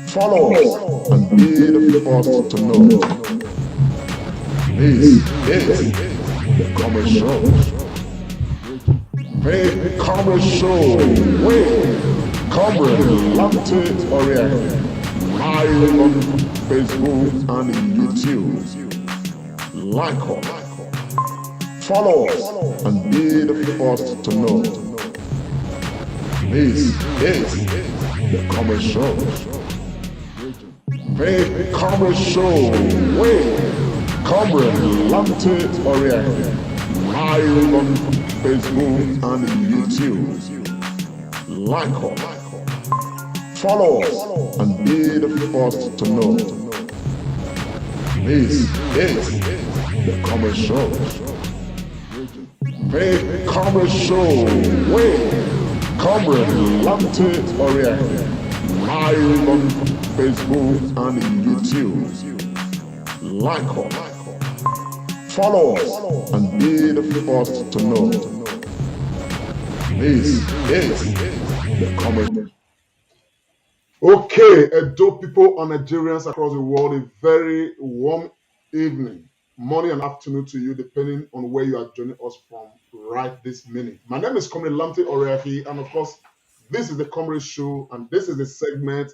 Follow us and be the first to know. This is the Comrade Show. The Comrade Show with Comrade Show. Live on Facebook and YouTube. Like us, follow us, and be the first to know. This is the Comrade Show. The Comrade Show with Comrade Show. Live on Facebook and YouTube. Like us, follow us, and be the first to know. This is the Comrade Show. The Comrade Show with Comrade Show. Live on Facebook and YouTube. Like us, follow us, and be the first to know. This is the Comrade Show. Okay, Edo people and Nigerians across the world, a very warm evening, morning and afternoon to you, depending on where you are joining us from right this minute. My name is Comrade Show, and of course, this is the Comrade Show, and this is the segment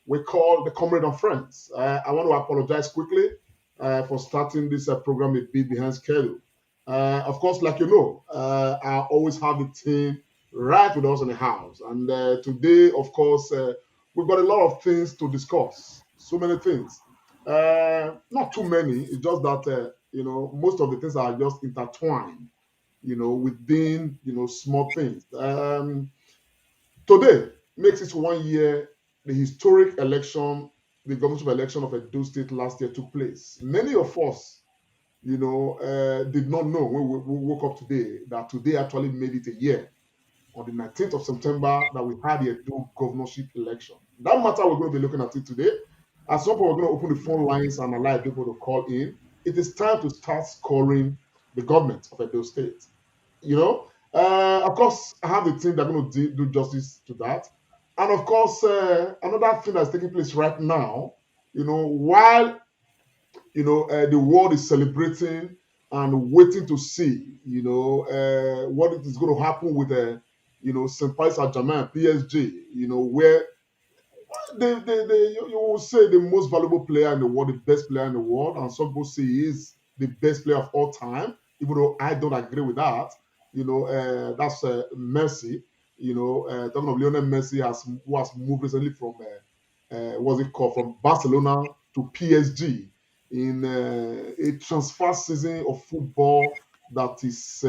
we call the Comrade and Friends. I want to apologize quickly for starting this program a bit behind schedule. Of course, like you know, I always have the team right with us in the house, and today, of course, we've got a lot of things to discuss. So many things. Not too many. It's just that, most of the things are just intertwined, within, small things. Today makes it 1 year, the historic election, the governorship election of Edo State last year took place. Many of us, did not know when we woke up today that today actually made it a year. On the 19th of September, that we had the Edo governorship election. That matter we're going to be looking at it today. At some point, we're going to open the phone lines and allow people to call in. It is time to start scoring the government of Edo State. Of course, I have the team that are going to do justice to that. And of course, another thing that's taking place right now, while the world is celebrating and waiting to see, what is going to happen with St. Paris Saint-Germain, PSG, where you will say the most valuable player in the world, the best player in the world, and some people say he is the best player of all time, even though I don't agree with that. That's Messi. Talking of Lionel Messi who has moved recently from from Barcelona to PSG in a transfer season of football that has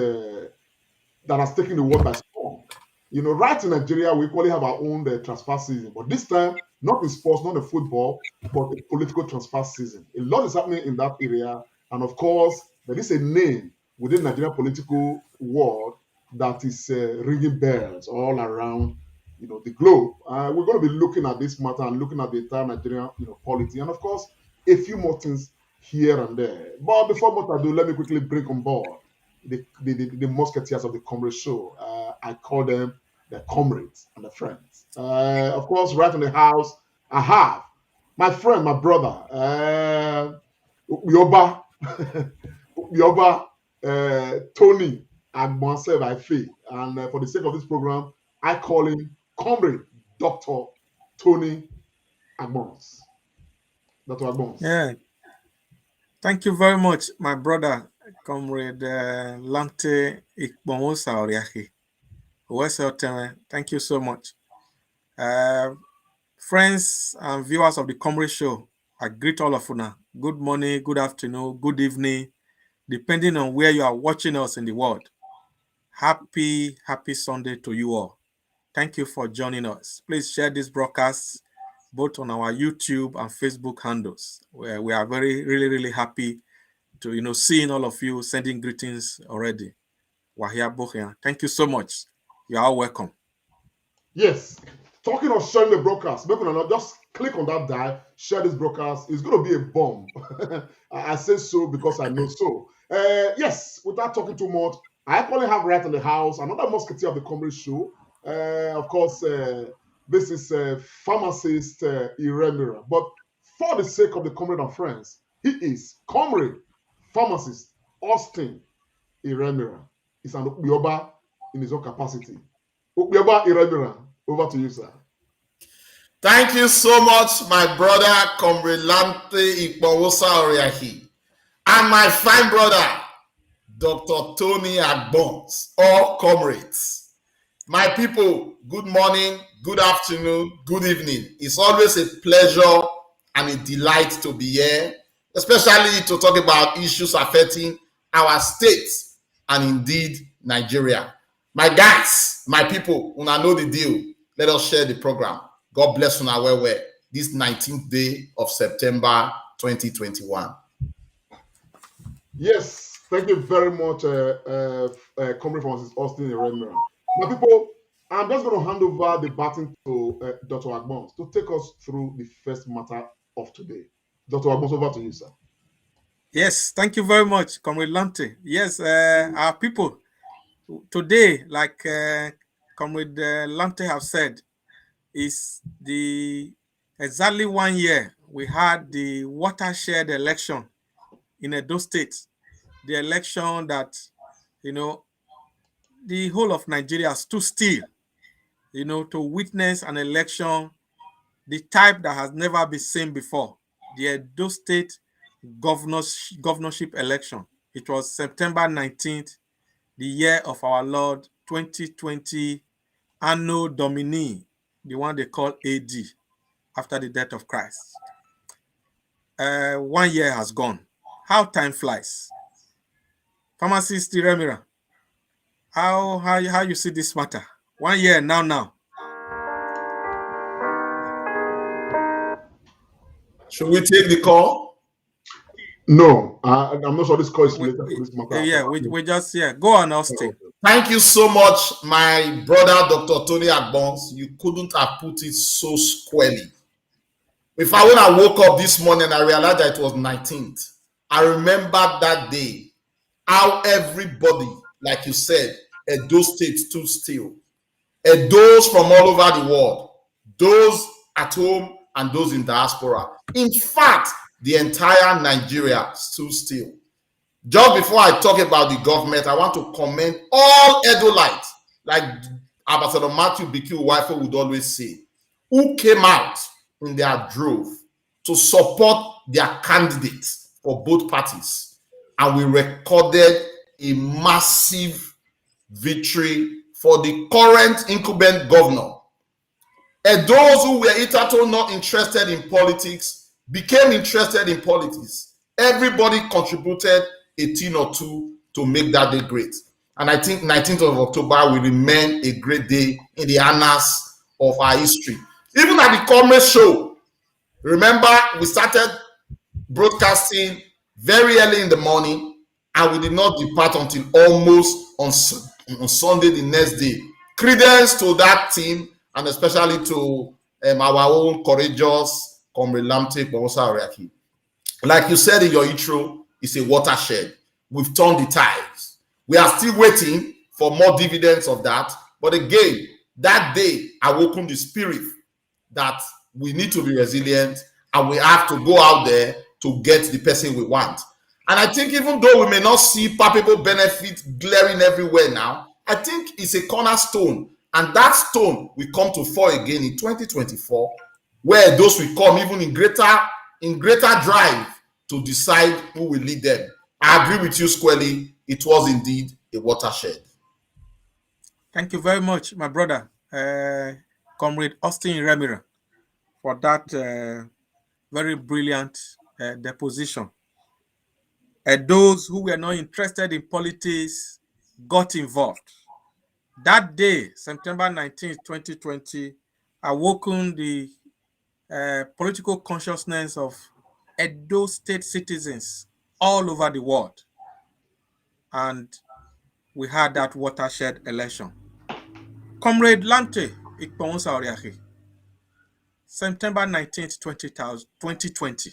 taken the world by storm. Right in Nigeria, we equally have our own transfer season, but this time, not in sports, not in football, but a political transfer season. A lot is happening in that area, and of course, there is a name within Nigerian political world that is ringing bells all around, the globe. We're going to be looking at this matter and looking at the entire Nigerian, polity, and of course, a few more things here and there. But before much ado, let me quickly bring on board the musketeers of the Comrade Show. I call them the comrades and the friends. Of course, right in the house, I have my friend, my brother, Yoba, Tony Agbanse by Faith. And for the sake of this program, I call him Comrade Dr. Tony Agbons. Dr. Agbons. Yeah. Thank you very much, my brother, Comrade Lante Ikbomosa Oriaki. Thank you so much. Friends and viewers of the Comrade Show, I greet all of you now. Good morning, good afternoon, good evening, depending on where you are watching us in the world. Happy Sunday to you all. Thank you for joining us. Please share this broadcast both on our YouTube and Facebook handles, where we are really happy to seeing all of you sending greetings already. Wahia Bohia. Thank you so much. You are all welcome. Yes. Talking of sharing the broadcast, maybe not just click on that dial, share this broadcast. It's going to be a bomb. I say so because I know so. Yes, without talking too much, I actually have right in the house another musketeer of the Comrade Show. Of course, This is pharmacist Iremira. But for the sake of the comrade and friends, he is comrade pharmacist Austin Iremira. He's an Ukbioba in his own capacity. Ukbioba Iremira, over to you, sir. Thank you so much, my brother, Comrade Ikpowosa Oriahi, and my fine brother, Dr. Tony Agbons, all comrades. My people, good morning, good afternoon, good evening. It's always a pleasure and a delight to be here, especially to talk about issues affecting our state and indeed Nigeria. My guys, my people, una know the deal. Let us share the program. God bless una well, this 19th day of September 2021. Yes, thank you very much, Comrade Francis Austin Iremira. My people, I'm just going to hand over the baton to Dr. Agbons to take us through the first matter of today. Dr. Agbons, over to you, sir. Yes, thank you very much, Comrade Lante. Yes, our people, today, like Comrade Lante have said, is the exactly 1 year we had the watershed election in Edo State, the election that, the whole of Nigeria stood still, to witness an election, the type that has never been seen before, the Edo State governorship election. It was September 19th, the year of our Lord 2020, Anno Domini, the one they call AD, after the death of Christ. 1 year has gone. How time flies. Pharmacist Iremira, how you see this matter? 1 year now. Should we take the call? No, I'm not sure this call is related to this matter. Yeah, we just, go on, Austin. Thank you so much, my brother, Dr. Tony Agbons. You couldn't have put it so squarely. When I woke up this morning, I realized that it was 19th. I remember that day, how everybody, like you said, Edo State stood still. Those from all over the world, those at home and those in diaspora. In fact, the entire Nigeria stood still. Just before I talk about the government, I want to commend all Edolites, like Ambassador Matthew BQ Wifo would always say, who came out in their drove to support their candidates for both parties. And we recorded a massive victory for the current incumbent governor. And those who were hitherto not interested in politics became interested in politics. Everybody contributed a thing or two to make that day great. And I think 19th of October will remain a great day in the annals of our history. Even at the Comrade Show, remember, we started broadcasting very early in the morning, and we did not depart until almost on Sunday the next day. Credence to that team, and especially to our own courageous Comrade Ikpowosa Oriahi. Like you said in your intro, it's a watershed. We've turned the tides. We are still waiting for more dividends of that. But again, that day awoken the spirit that we need to be resilient and we have to go out there to get the person we want. And I think even though we may not see palpable benefits glaring everywhere now, I think it's a cornerstone. And that stone will come to fall again in 2024, where those will come even in greater drive to decide who will lead them. I agree with you squarely. It was indeed a watershed. Thank you very much, my brother, Comrade Austin Iremira, for that very brilliant deposition. Those who were not interested in politics got involved. That day, September 19th, 2020, awoken the political consciousness of Edo State citizens all over the world. And we had that watershed election. Comrade Lante Ikpowosa Oriahi, September 19th, 2020.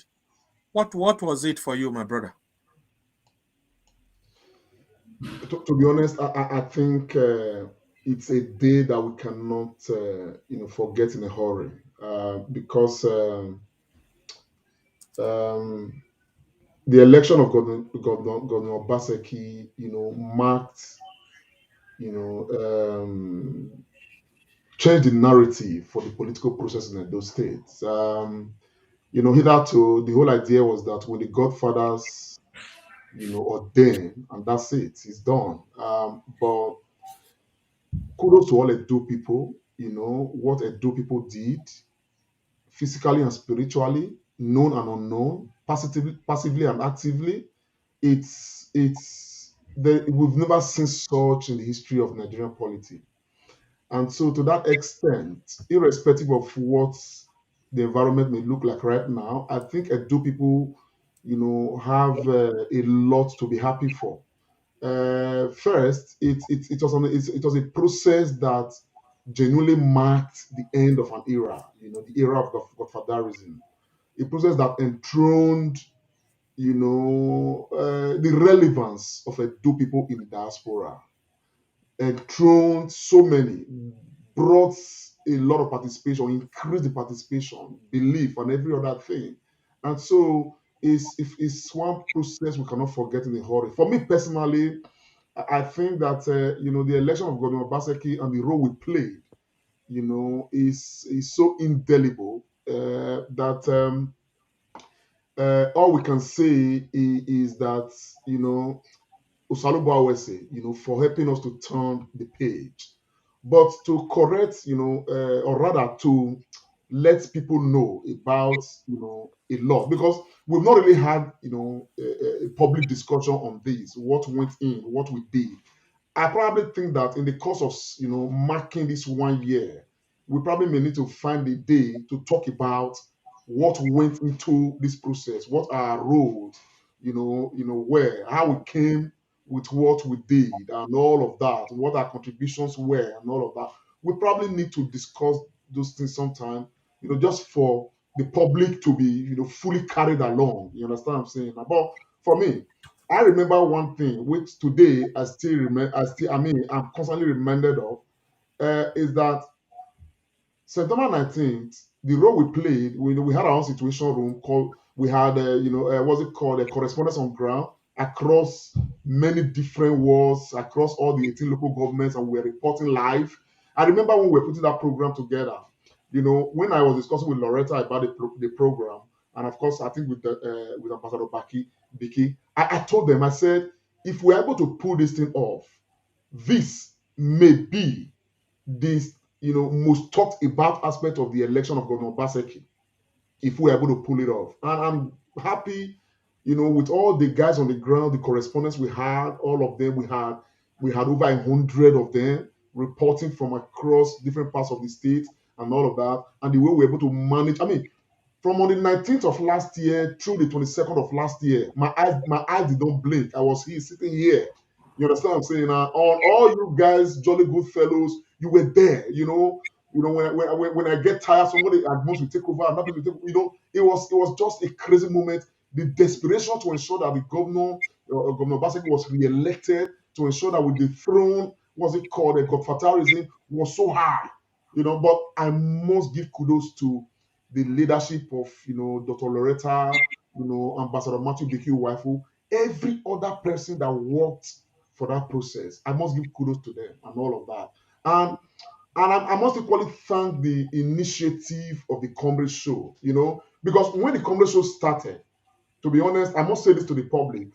What was it for you, my brother? To be honest, I think it's a day that we cannot, forget in a hurry, because um, the election of Governor Obaseki, marked, you know, changed the narrative for the political process in Edo State. Hitherto the whole idea was that when the Godfathers, ordain, and that's it, it's done. But kudos to all Edo people, what Edo people did physically and spiritually, known and unknown, passively and actively. We've never seen such in the history of Nigerian polity. And so, to that extent, irrespective of what the environment may look like right now, I think Edo people, have a lot to be happy for. First, it was a process that genuinely marked the end of an era, the era of Godfatherism, a process that enthroned, the relevance of Edo people in the diaspora, enthroned so many, brought a lot of participation, increased the participation, belief, and every other thing. And so it's one process we cannot forget in a hurry. For me personally, I think that the election of Godwin Obaseki and the role we played, is so indelible that all we can say is that Osalubo Awese, for helping us to turn the page, but to correct, or rather to let people know about, a lot, because we've not really had, a public discussion on this, what went in, what we did. I probably think that in the course of, marking this 1 year, we probably may need to find a day to talk about what went into this process, what our roles, where, how we came with what we did and all of that, what our contributions were and all of that. We probably need to discuss those things sometime, just for the public to be, fully carried along. You understand what I'm saying? But for me, I remember one thing which today I still remember, I'm constantly reminded of, is that September 19th, the role we played, we had our own situation room called, we had, what's it called, a correspondence on ground across many different wards, across all the 18 local governments, and we were reporting live. I remember when we were putting that program together, when I was discussing with Loretta about the program, and of course, I think with Ambassador Biki, I told them, I said, if we're able to pull this thing off, this may be this most talked about aspect of the election of Governor Baseki, if we're able to pull it off. And I'm happy, with all the guys on the ground, the correspondents we had, all of them, we had over 100 of them reporting from across different parts of the state and all of that. And the way we're able to manage, from on the 19th of last year through the 22nd of last year, my eyes did not blink. I was here sitting here. You understand what I'm saying? On all you guys, jolly good fellows, you were there. When I get tired, somebody at most will take over, another will take. It was just a crazy moment. The desperation to ensure that the Governor Baseki was re-elected, to ensure that we dethrone, what's it called, a Godfatherism, was so high. But I must give kudos to the leadership of Dr. Loretta, Ambassador Matthew Biki Waifu, every other person that worked for that process. I must give kudos to them and all of that. And I must equally thank the initiative of the Comrade Show, because when the Comrade Show started, to be honest, I must say this to the public,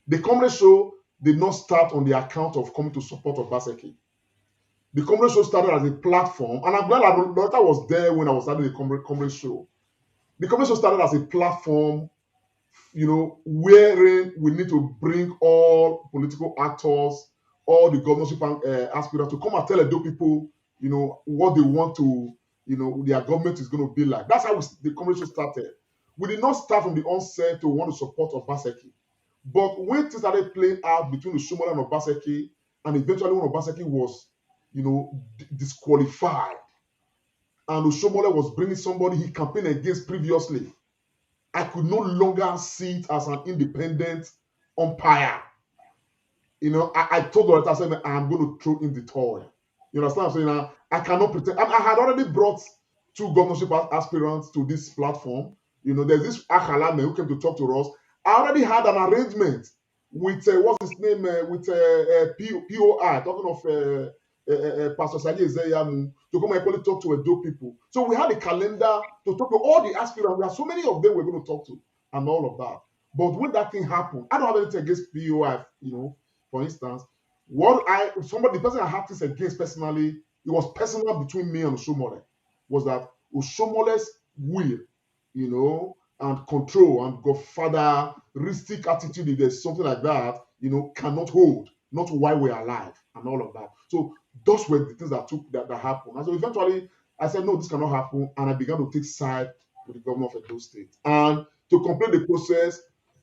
the Comrade Show did not start on the account of coming to support Obaseki. The Comrade Show started as a platform, and I'm glad Loretta was there when I was starting the Comrade Show. The Comrade Show started as a platform, wherein we need to bring all political actors, all the governorship aspirants to come and tell Edo people, what they want to, their government is going to be like. That's how the Comrade Show started. We did not start from the onset to want to support Obaseki. But when things started playing out between the Shumola and Obaseki, and eventually when Obaseki was, disqualified, and Oshomole was bringing somebody he campaigned against previously, I could no longer see it as an independent umpire. I told Loretta, I said, I'm going to throw in the toy. You understand? So now I cannot pretend. I had already brought 2 governorship aspirants to this platform. You know, there's this Akhalame who came to talk to us. I already had an arrangement with what's his name with POI, talking of Pastor Sadi Ezeyamu, to come and actually talk to Edo people. So we had a calendar to talk to all the aspirants. There are so many of them we're going to talk to and all of that. But when that thing happened, I don't have anything against POI, you know, for instance. The person I have this against personally, it was personal between me and Oshomole, was that Oshomole's will, you know, and control and godfatheristic attitude, if there's something like that, you know, cannot hold, not while we're alive and all of that. So those were the things that happened. And so eventually I said, no, this cannot happen. And I began to take side with the governor of Edo State. And to complete the process,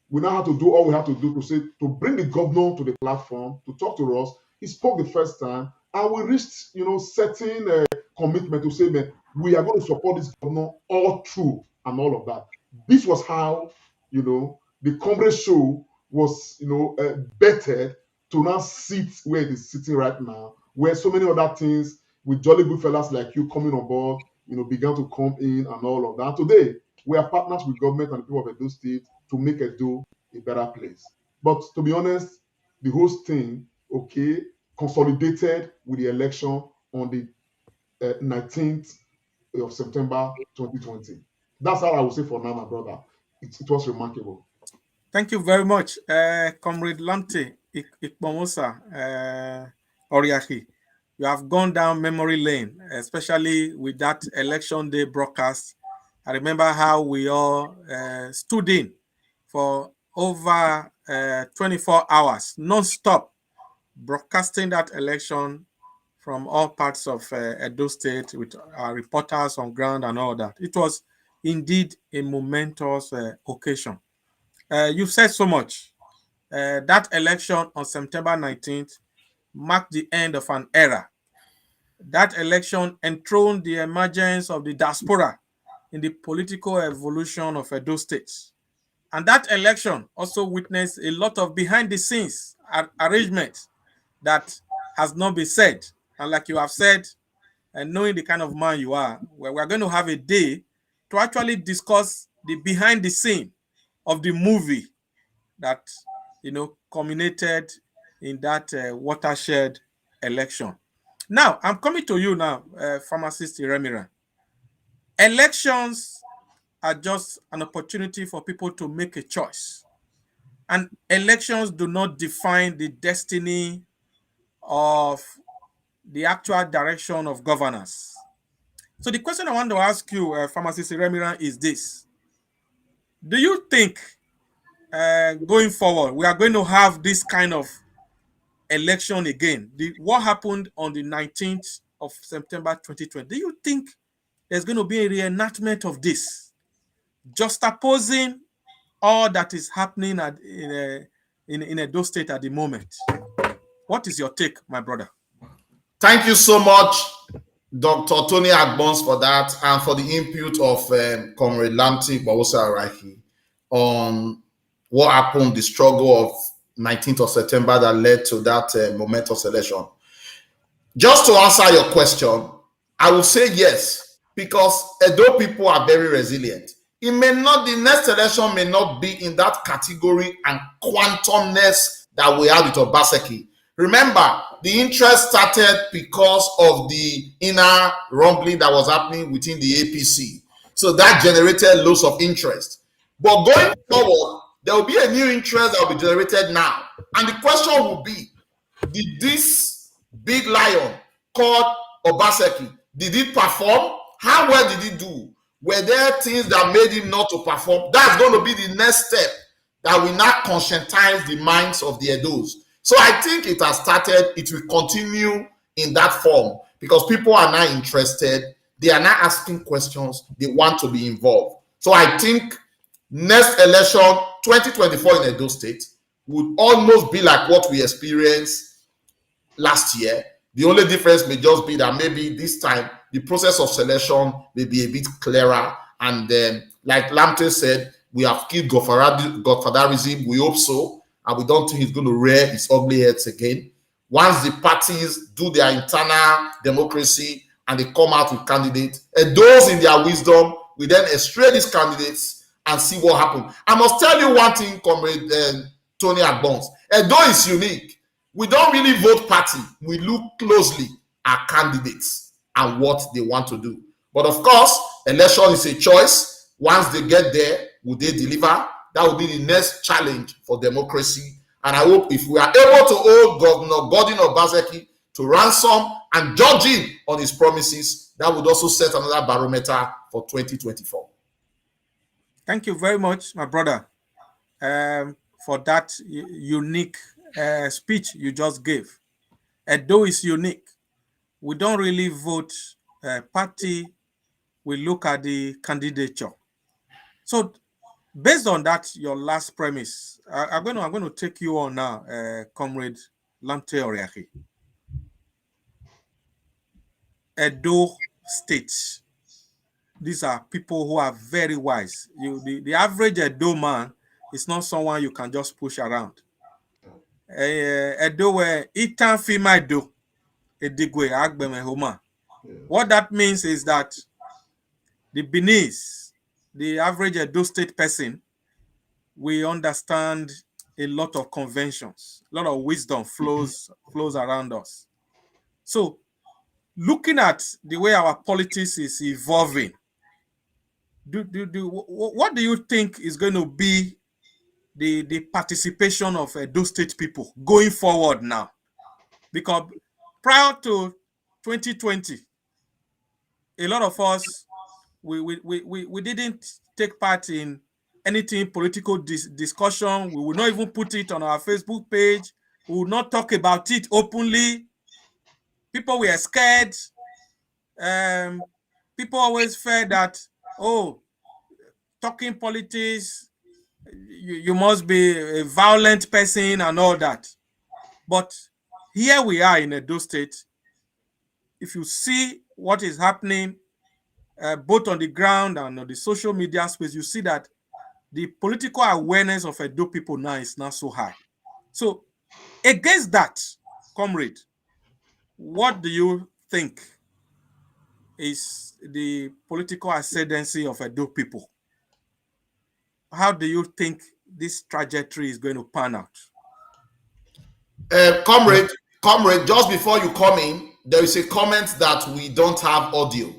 we now have to do all we have to do to bring the governor to the platform, to talk to us. He spoke the first time, and we reached, you know, certain commitment to say, man, we are going to support this governor all through and all of that. This was how, you know, the Comrade Show was, you know, bettered to now sit where it is sitting right now, where so many other things with jolly good fellas like you coming on board, you know, began to come in and all of that. Today, we are partners with government and the people of Edo State to make Edo a better place. But to be honest, the whole thing, okay, consolidated with the election on the 19th of September 2020. That's how I would say for now, my brother. It was remarkable. Thank you very much, Comrade Lamte Ikpomosa Oriahi. You have gone down memory lane, especially with that election day broadcast. I remember how we all stood in for over 24 hours, non-stop, broadcasting that election from all parts of Edo State with our reporters on ground and all that. It was indeed a momentous occasion. You've said so much. That election on September 19th marked the end of an era. That election enthroned the emergence of the diaspora in the political evolution of Edo State. And that election also witnessed a lot of behind-the-scenes arrangements that has not been said. And like you have said, and knowing the kind of man you are, we're going to have a day to actually discuss the behind-the-scene of the movie that, you know, culminated in that watershed election. Now, I'm coming to you now, Pharmacist Iremira. Elections are just an opportunity for people to make a choice. And elections do not define the destiny of the actual direction of governance. So the question I want to ask you, Pharmacist Iremira, is this. Do you think going forward, we are going to have this kind of election again? What happened on the 19th of September 2020? Do you think there's going to be a reenactment of this, juxtaposing all that is happening in Edo State at the moment? What is your take, my brother? Thank you so much, Dr. Tony Agbons, for that, and for the input of Comrade Lamte Ikpomosa on what happened, the struggle of 19th of September that led to that momentous election. Just to answer your question, I will say yes, because Edo people are very resilient. It may not, the next election may not be in that category and quantumness that we have with Obaseki. Remember, the interest started because of the inner rumbling that was happening within the APC. So that generated loads of interest. But going forward, there will be a new interest that will be generated now. And the question will be, did this big lion called Obaseki, did it perform? How well did it do? Were there things that made him not to perform? That's going to be the next step that will now conscientize the minds of the Edos. So I think it has started. It will continue in that form because people are now interested. They are now asking questions. They want to be involved. So I think next election, 2024 in Edo State, would almost be like what we experienced last year. The only difference may just be that maybe this time the process of selection may be a bit clearer. And then, like Lamte said, we have killed godfatherism. We hope so. And we don't think it's going to rear its ugly heads again. Once the parties do their internal democracy and they come out with candidates, and those in their wisdom will then estray these candidates and see what happens. I must tell you one thing, Comrade Tony Agbons. Edo is unique. We don't really vote party. We look closely at candidates and what they want to do. But of course, election is a choice. Once they get there, will they deliver? That will be the next challenge for democracy. And I hope if we are able to hold Governor Godwin Obaseki to ransom and judge him on his promises, that would also set another barometer for 2024. Thank you very much, my brother, for that unique speech you just gave. Edo is unique. We don't really vote party. We look at the candidature. So based on that, your last premise, I'm going to take you on now, Comrade Lamte Oriahi. Edo State. These are people who are very wise. The average Edo man is not someone you can just push around. Edo were itan fima Edo. Edigwe agbeme homa. What that means is that the Beninese, the average Edo State person, we understand a lot of conventions, a lot of wisdom flows around us. So, looking at the way our politics is evolving, what do you think is going to be the participation of Edo State people going forward now? Because prior to 2020, a lot of us we didn't take part in anything political discussion. We will not even put it on our Facebook page. We will not talk about it openly. People were scared. People always felt that, oh, talking politics, you must be a violent person and all that. But here we are in Edo State. If you see what is happening, both on the ground and on the social media space, you see that the political awareness of Edo people now is not so high. So, against that, comrade, what do you think is the political ascendancy of Edo people? How do you think this trajectory is going to pan out? Comrade, just before you come in, there is a comment that we don't have audio.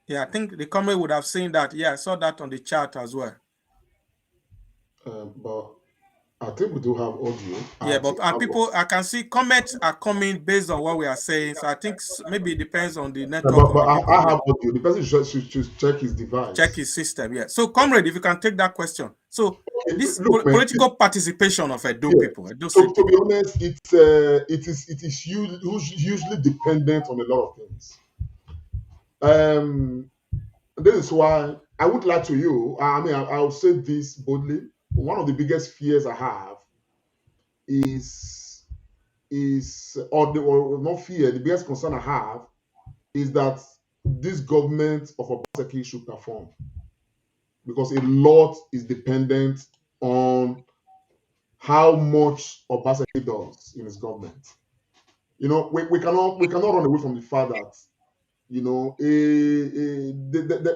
Yeah, I think the comrade would have seen that. Yeah, I saw that on the chat as well. But I think we do have audio. Yeah, but people, I can see comments are coming based on what we are saying. So I think maybe it depends on the network. But I have audio. The person should check his device. Check his system, yeah. So, comrade, if you can take that question. So, this political participation of Edo people. So, to be honest, it is usually dependent on a lot of things. This is why I would lie to you. I mean, I'll say this boldly. One of the biggest fears I have or not fear, the biggest concern I have is that this government of Obaseki should perform, because a lot is dependent on how much Obaseki does in his government. You know, we cannot run away from the fact that, you know,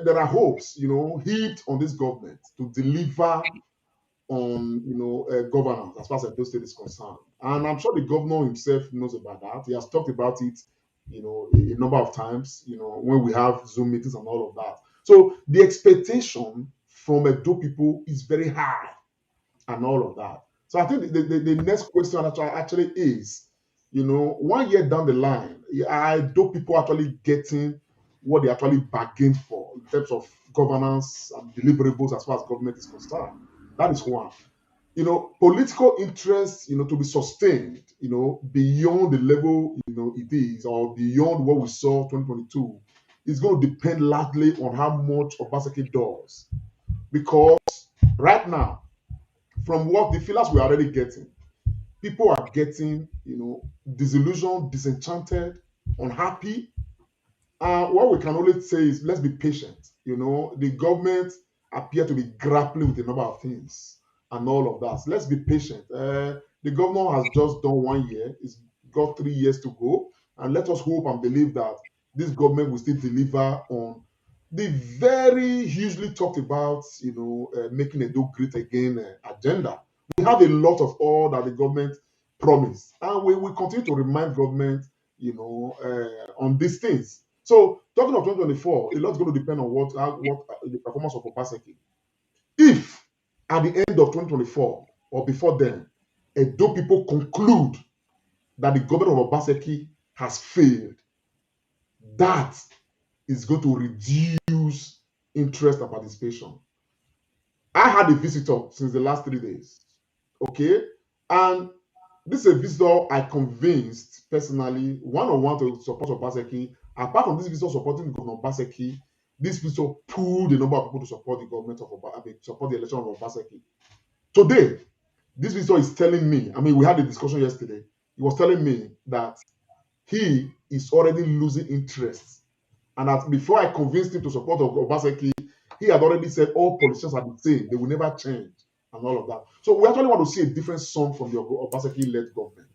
there are hopes, you know, heaped on this government to deliver on, you know, governance as far as Edo State is concerned. And I'm sure the governor himself knows about that. He has talked about it, you know, a number of times, you know, when we have Zoom meetings and all of that. So the expectation from Edo people is very high and all of that. So I think the next question actually is, you know, 1 year down the line, Edo people actually getting what they actually bargained for in terms of governance and deliverables as far as government is concerned. That is one. You know, political interest, you know, to be sustained, you know, beyond the level, you know, it is, or beyond what we saw 2022, is going to depend largely on how much Obaseki does. Because right now, from what the feelers we're already getting, people are getting, you know, disillusioned, disenchanted, unhappy. What we can only say is, let's be patient. You know, the government appear to be grappling with a number of things. and all of that. So let's be patient. The governor has just done 1 year. He's got 3 years to go. And let us hope and believe that this government will still deliver on the very hugely talked about, making Edo great again agenda. We have a lot of all that the government promised. And we will continue to remind government, on these things. So talking of 2024, a lot's going to depend on what the performance of Obaseki. If at the end of 2024 or before then, Edo people conclude that the government of Obaseki has failed, that is going to reduce interest and participation. I had a visitor since the last 3 days, okay? And this is a visitor I convinced personally, one-on-one, to support Obaseki. Apart from this visitor supporting Governor Obaseki, this visitor pulled a number of people to support the government of support the election of Obaseki. Today, this visitor is telling me, we had a discussion yesterday. He was telling me that he is already losing interest. And that before I convinced him to support Obaseki, he had already said all politicians are the same. They will never change and all of that. So we actually want to see a different song from the Obaseki-led government,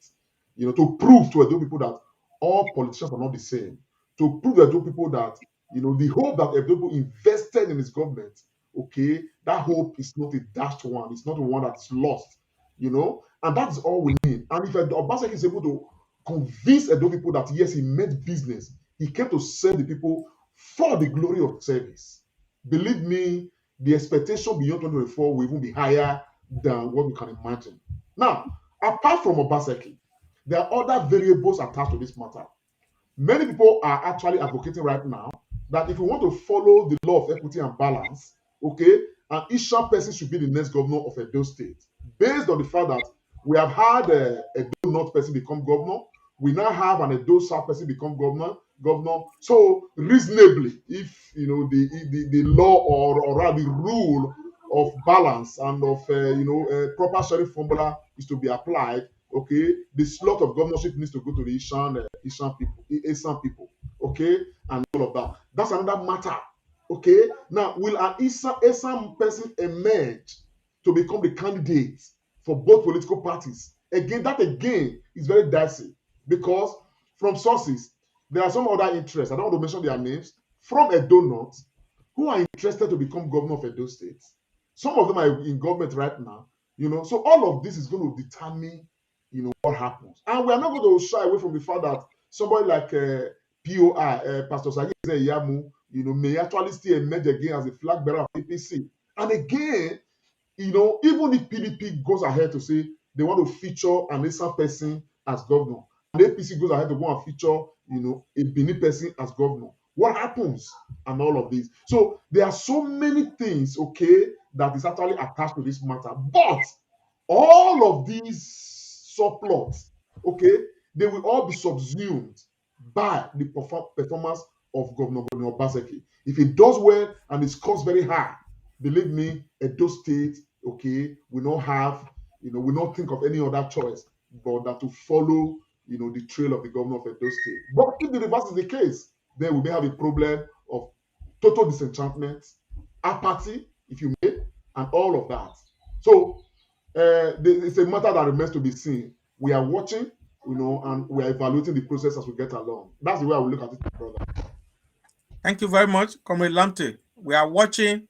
to prove to Edo people that all politicians are not the same. To prove to Edo people that, the hope that Edo people invested in his government, okay, that hope is not a dashed one. It's not the one that's lost, and that's all we need. And if Obaseki is able to convince Edo people that, yes, he made business, he came to serve the people for the glory of service, believe me, the expectation beyond 2024 will even be higher than what we can imagine. Now, apart from Obaseki, there are other variables attached to this matter. Many people are actually advocating right now that if we want to follow the law of equity and balance, okay, and each person should be the next governor of Edo State, based on the fact that we have had a Edo North person become governor, we now have an Edo South person become governor. So reasonably, if the law or rather the rule of balance and of proper sharing formula is to be applied, okay, the slot of governorship needs to go to the Esan people, okay, and all of that. That's another matter, okay. Now, will an Esan person emerge to become the candidate for both political parties? That is very dicey, because from sources, there are some other interests, I don't want to mention their names, from Edo North, who are interested to become governor of Edo State. Some of them are in government right now, so all of this is going to determine, what happens. And we are not going to shy away from the fact that somebody like POI, Pastor Sagi Yamu, may actually still emerge again as a flag bearer of APC. And again, even if PDP goes ahead to say they want to feature an Esan person as governor, and APC goes ahead to go and feature, a Benin person as governor, what happens? And all of this. So there are so many things, okay, that is actually attached to this matter. But all of these subplots, okay, they will all be subsumed by the performance of Governor Obaseki. If he does well and his scores very high, believe me, Edo State, okay, will not have, will not think of any other choice but that to follow, the trail of the governor of Edo State. But if the reverse is the case, then we may have a problem of total disenchantment, apathy, if you may, and all of that. So it's a matter that remains to be seen. We are watching, and we are evaluating the process as we get along. That's the way I will look at it, brother. Thank you very much, Comrade Lamte. We are watching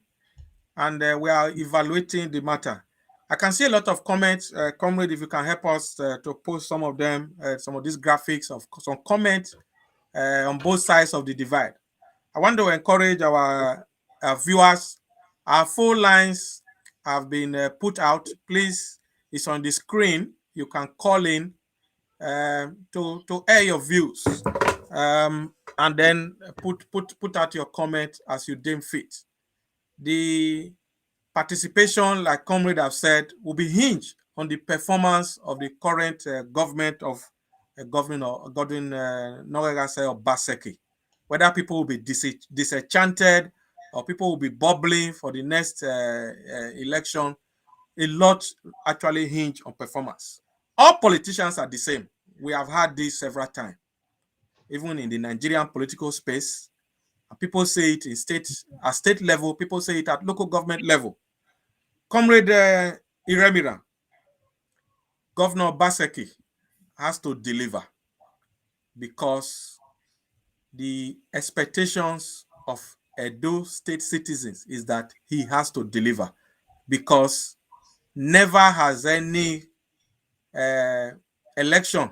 and we are evaluating the matter. I can see a lot of comments. Comrade, if you can help us to post some of them, some of these graphics of some comments on both sides of the divide. I want to encourage our viewers. Our phone lines have been put out. Please, it's on the screen. You can call in to air your views, and then put out your comment as you deem fit. The participation, like Comrade have said, will be hinged on the performance of the current government of Governor Noregase Obaseki. Whether people will be disenchanted or people will be bubbling for the next election, a lot actually hinge on performance. All politicians are the same. We have had this several times, even in the Nigerian political space. People say it at state level, people say it at local government level. Comrade Iremira, Governor Obaseki has to deliver because the expectations of Edo State citizens is that he has to deliver because never has any election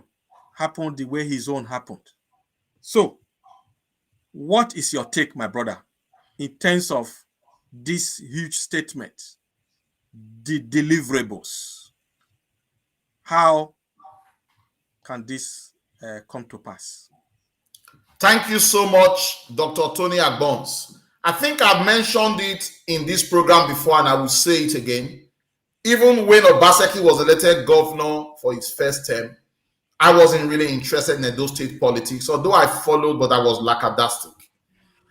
happened the way his own happened. So, what is your take, my brother, in terms of this huge statement, the deliverables? How can this come to pass? Thank you so much, Dr. Tony Agbons. I think I've mentioned it in this program before, and I will say it again. Even when Obaseki was elected governor for his first term, I wasn't really interested in Edo State politics, although I followed, but I was lackadaistic.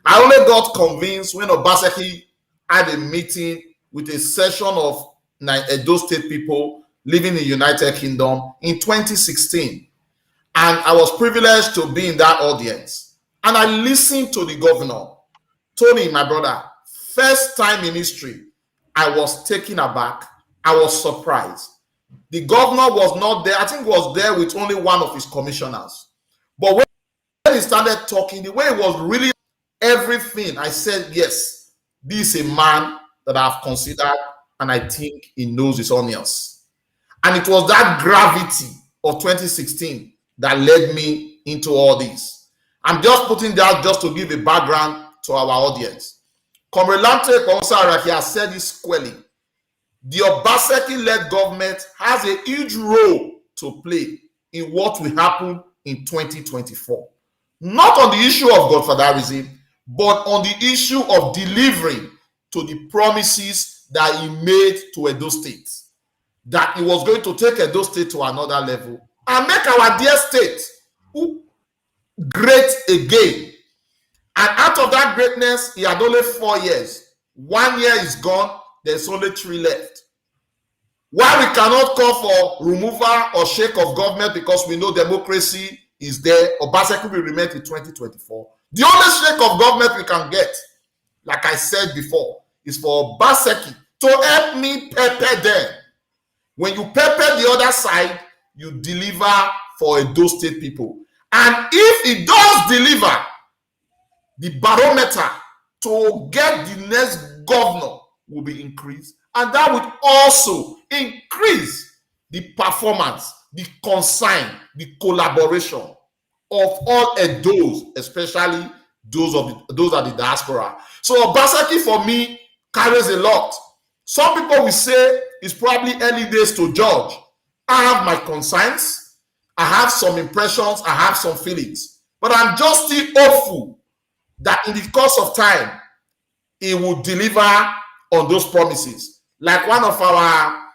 I only got convinced when Obaseki had a meeting with a session of Edo State people living in the United Kingdom in 2016. And I was privileged to be in that audience. And I listened to the governor. Tony, my brother, first time in history, I was taken aback. I was surprised. The governor was not there. I think he was there with only one of his commissioners. But when he started talking, the way it was really everything, I said, yes, this is a man that I've considered, and I think he knows his onions. And it was that gravity of 2016 that led me into all this. I'm just putting that just to give a background to our audience. Comrade Show has said this squarely. The Obaseki-led government has a huge role to play in what will happen in 2024. Not on the issue of godfatherism, but on the issue of delivering to the promises that he made to Edo State. That he was going to take Edo State to another level and make our dear state great again. And out of that greatness, he had only 4 years. 1 year is gone, there's only 3 left. Why we cannot call for removal or shake of government because we know democracy is there, Obaseki will remain in 2024. The only shake of government we can get, like I said before, is for Obaseki to help me pepper them. When you pepper the other side, you deliver for Edo State people. And if it does deliver, the barometer to get the next governor will be increased. And that would also increase the performance, the concern, the collaboration of all Edos, especially those at the diaspora. So Obaseki for me carries a lot. Some people will say it's probably early days to judge. I have my concerns. I have some impressions. I have some feelings. But I'm just still hopeful that in the course of time, he will deliver on those promises. Like one of our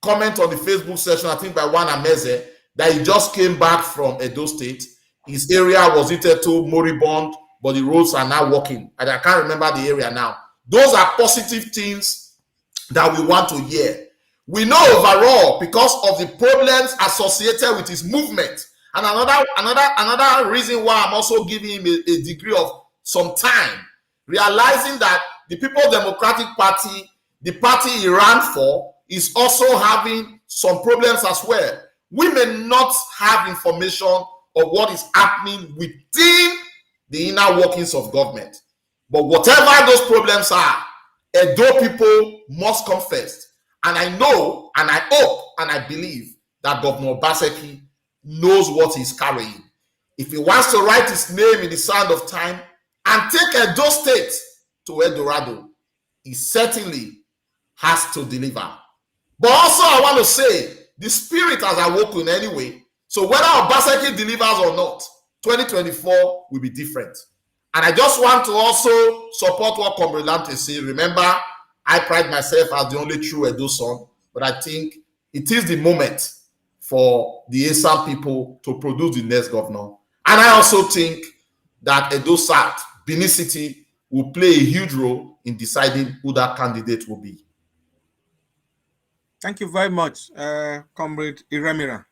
comment on the Facebook session, I think by one Ameze, that he just came back from Edo State. His area was hitherto moribund, but the roads are now working. And I can't remember the area now. Those are positive things that we want to hear. We know overall, because of the problems associated with his movement, and another reason why I'm also giving him a degree of some time, realizing that the People's Democratic Party, the party he ran for, is also having some problems as well. We may not have information of what is happening within the inner workings of government. But whatever those problems are, Edo people must come first. And I know, and I hope, and I believe that Governor Obaseki knows what he's carrying. If he wants to write his name in the sand of time and take Edo State to Eldorado, he certainly has to deliver. But also I want to say, the spirit has awoken anyway. So whether Obaseki delivers or not, 2024 will be different. And I just want to also support what Comrade Lante said. Remember, I pride myself as the only true Edo son, but I think it is the moment for the ESZIP people to produce the next governor. And I also think that Edo South, Benin City, will play a huge role in deciding who that candidate will be. Thank you very much, Comrade Iremira.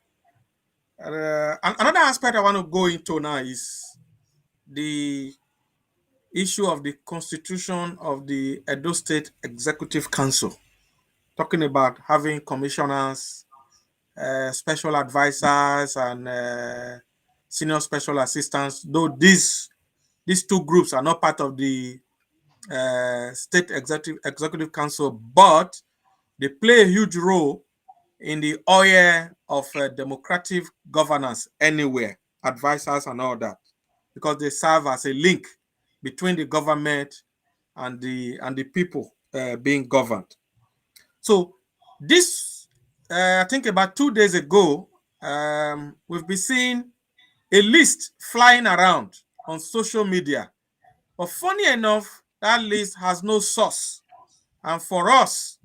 Another aspect I want to go into now is the issue of the constitution of the Edo State Executive Council. talking about having commissioners, special advisors, and senior special assistants. Though these two groups are not part of the state executive council, but they play a huge role in the oil of democratic governance anywhere, advisors and all that, because they serve as a link between the government and the people being governed. So this, I think about 2 days ago, we've been seeing a list flying around on social media. But funny enough, that list has no source. And for us,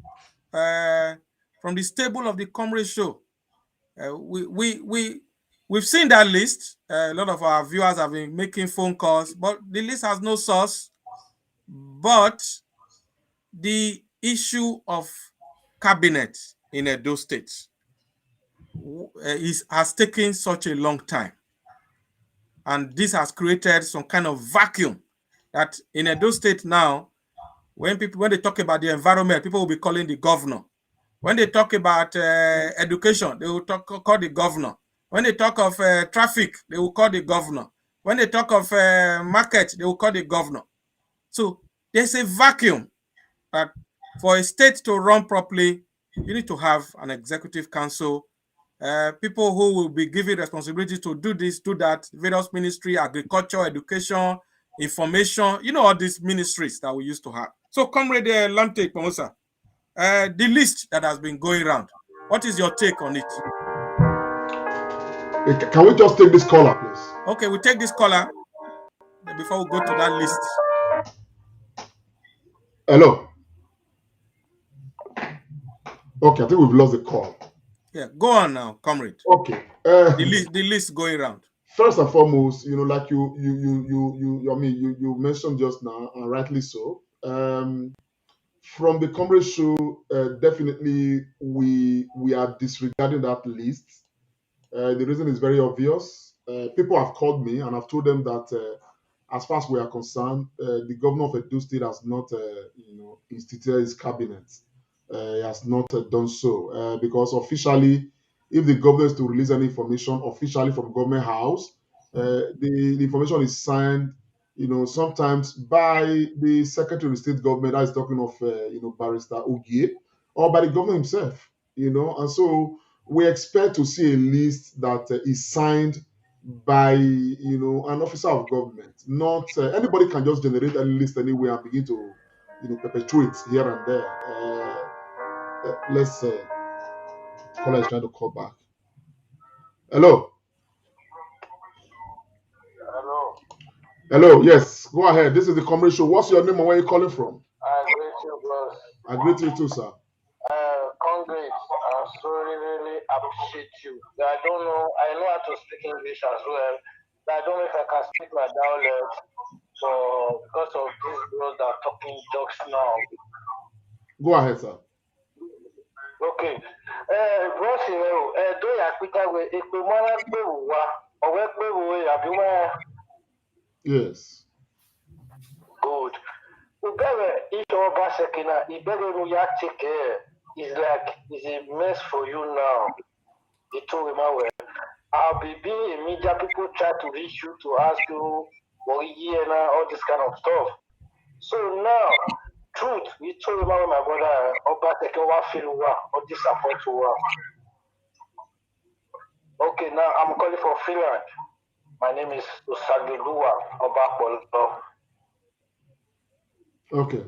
from the stable of the Comrade Show, we've seen that list. A lot of our viewers have been making phone calls, but the list has no source. But the issue of cabinet in Edo State has taken such a long time. And this has created some kind of vacuum that in Edo State now, when they talk about the environment, people will be calling the governor. When they talk about education, they will call the governor. When they talk of traffic, they will call the governor. When they talk of market, they will call the governor. So there's a vacuum that for a state to run properly, you need to have an executive council, people who will be given responsibility to do this, do that, various ministry, agriculture, education, information, all these ministries that we used to have. So, Comrade Lamte Pomosa, the list that has been going around, what is your take on it? Can we just take this caller, please? Okay, we take this caller before we go to that list. Hello. Okay, I think we've lost the call. Yeah, go on now, Comrade. Okay. The list going around. First and foremost, like you mentioned just now, and rightly so. From the Comrade Show, definitely we are disregarding that list. The reason is very obvious. People have called me and I've told them that as far as we are concerned, the governor of Edo State has not, instituted his cabinet. He has not done so because officially, if the governor is to release any information officially from government house, the information is signed, sometimes by the secretary of state government. That is talking of, Barrister Ogie, or by the governor himself. And so we expect to see a list that is signed by an officer of government. Not anybody can just generate a list anywhere and begin to perpetuate here and there. Let's caller is trying to call back. Hello. Hello, yes, go ahead. This is the Comrade Show. What's your name and where are you calling from? I greet you, boss. I greet you too, sir. Congrats, I so really appreciate you. I don't know, I know how to speak English as well, but I don't know if I can speak my dialect. So, because of these girls that are talking jokes now. Go ahead, sir. Okay. Boss, do you quit away? If we want to go, or where we have you? Yes. Good. If your Basekina, if you take care, it's a mess for you now. It told him away. I'll be being media people try to reach you to ask you what year now, all this kind of stuff. So now, truth, you told him about my brother, Oba taking what feel or disappoint you. Okay, now I'm calling for Finland. My name is Usagilua Obakolo. Okay.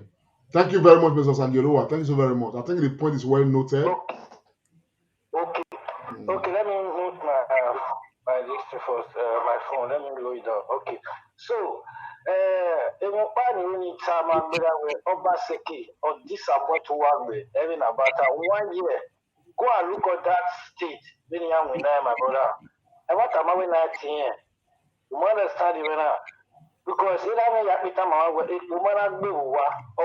Thank you very much, Mr. Sangelua. Thank you so very much. I think the point is well noted. Okay. Okay, let me mute my list first, my phone. Let me load it down. Okay. So, Obaseki or disappoint one having about 1 year. Go and look at that state. Then you have my brother. And what am I when 19? You understand it now? Because in a way, you might be or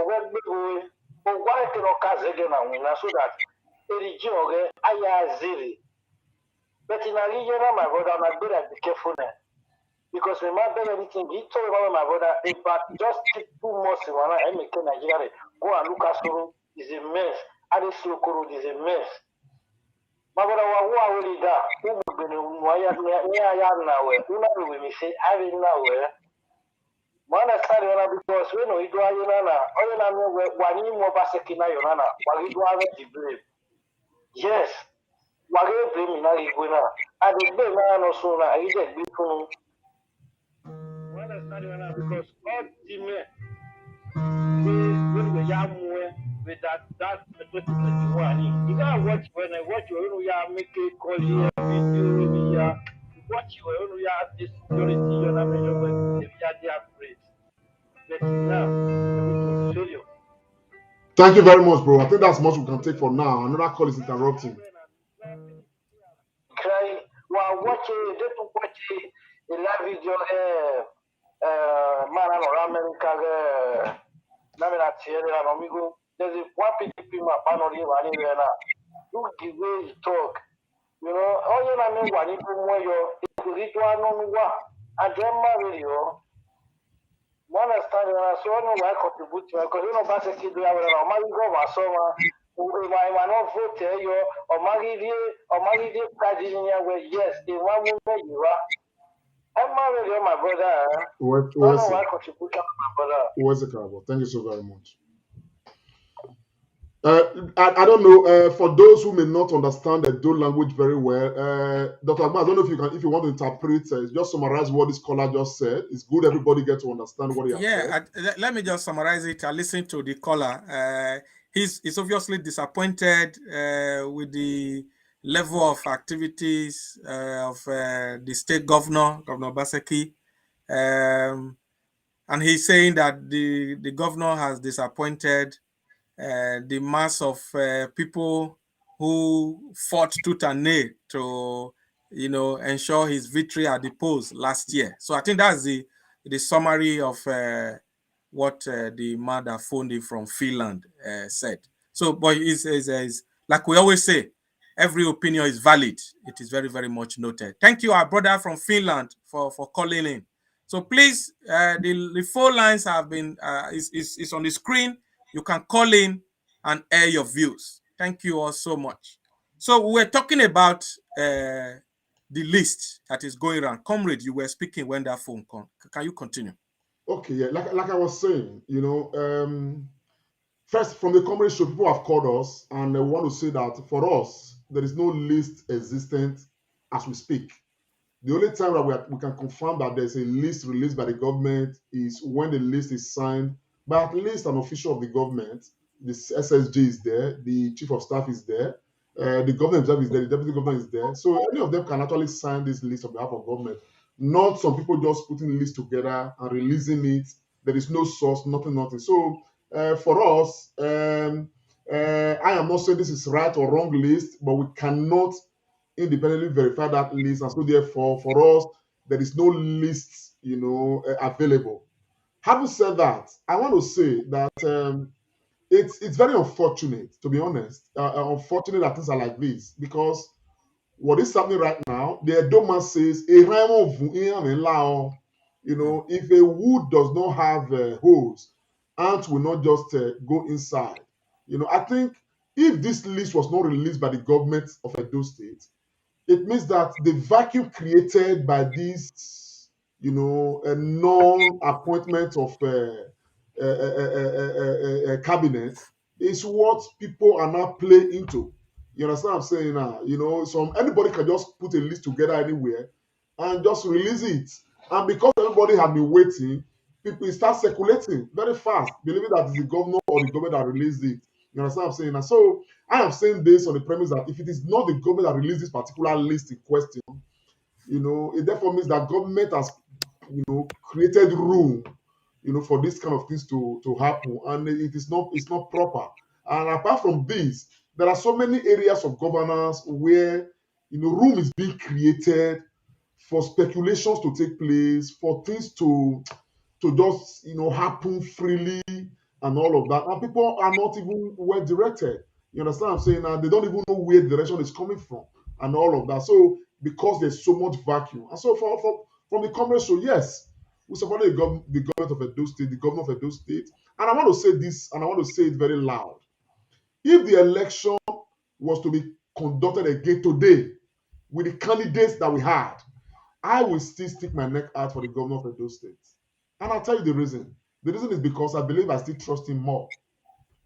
why can again so that the I ziri. But in a region, my brother, I'm good at be careful now. Because remember anything, he told about my brother, if I just take 2 months and make Nigeria go and look at so is a mess. and this local road is a mess. Mabara wa wa wuli da umu bene mwaya ya nawe una we me say have nawe mana start na because we no ido ayona na oyona me wani mo baseki na yona na wa ido ave the blame. Yes, wa ge blame na igwe na and the blame na no so na I get be fun. Mana start na because all the men we ya mwe with that 2021. You gotta watch when I watch you ya make a call here video we ya watch you ya this security you na me when they are afraid. But now let me show you. Thank you very much, bro. I think that's much we can take for now. Another call is interrupting. Cry while watching they to watch a live video man around America na tiere na amigo. There's a one PDP map panel running there now. Look the way he talk. You know, all you know when you go your ritual no wa and then marry you. One understand so no why contribute because you know basically they are na marry go wa so ma no vote you or marry the president where yes, they want where you are. I'm married my brother. Why contribute my brother? Where's the carbon? Thank you so very much. I don't know. For those who may not understand the Edo language very well, Dr. Agba, I don't know if you want to interpret, just summarize what this scholar just said. It's good everybody get to understand what he has said. Let me just summarize it. I listened to the caller. He's obviously disappointed with the level of activities of the state governor, Governor Baseki. And he's saying that the governor has disappointed the mass of people who fought tooth and nail to, ensure his victory at the polls last year. So I think that's the summary of what the man that phoned in from Finland said. So, but it's like we always say, every opinion is valid. It is very, very much noted. Thank you, our brother from Finland, for calling in. So please, the phone lines have been is on the screen. You can call in and air your views. Thank you all so much. So we're talking about the list that is going around. Comrade, you were speaking when that phone call. Can you continue? Okay, yeah, like I was saying, first from the Comrade Show, people have called us and they want to say that for us, there is no list existent as we speak. The only time that we can confirm that there's a list released by the government is when the list is signed by at least an official of the government. The SSG is there, the chief of staff is there, the governor himself is there, the deputy governor is there. So any of them can actually sign this list on behalf of government. Not some people just putting the list together and releasing it. There is no source, nothing. So for us, I am not saying this is right or wrong list, but we cannot independently verify that list, and so therefore for us there is no list available. Having said that, I want to say that it's very unfortunate, to be honest, unfortunate that things are like this, because what is happening right now, the Edo man says if a wood does not have holes, ants will not just go inside. I think if this list was not released by the government of Edo State, it means that the vacuum created by this, non-appointment of cabinet is what people are now playing into. You understand what I'm saying now? So anybody can just put a list together anywhere and just release it. And because everybody have been waiting, people start circulating very fast, believing that it's the governor or the government that released it. You understand what I'm saying? And so I am saying this on the premise that if it is not the government that released this particular list in question, it therefore means that government has, created room, for this kind of things to happen, and it's not proper. And apart from this, there are so many areas of governance where, room is being created for speculations to take place, for things to just, happen freely and all of that. And people are not even well directed. You understand what I'm saying? And they don't even know where the direction is coming from and all of that. So because there's so much vacuum. And so from the Comrade Show, yes, we support the government of Edo State, the governor of Edo State. And I want to say this, and I want to say it very loud. If the election was to be conducted again today with the candidates that we had, I will still stick my neck out for the governor of Edo State. And I'll tell you the reason. The reason is because I believe I still trust him more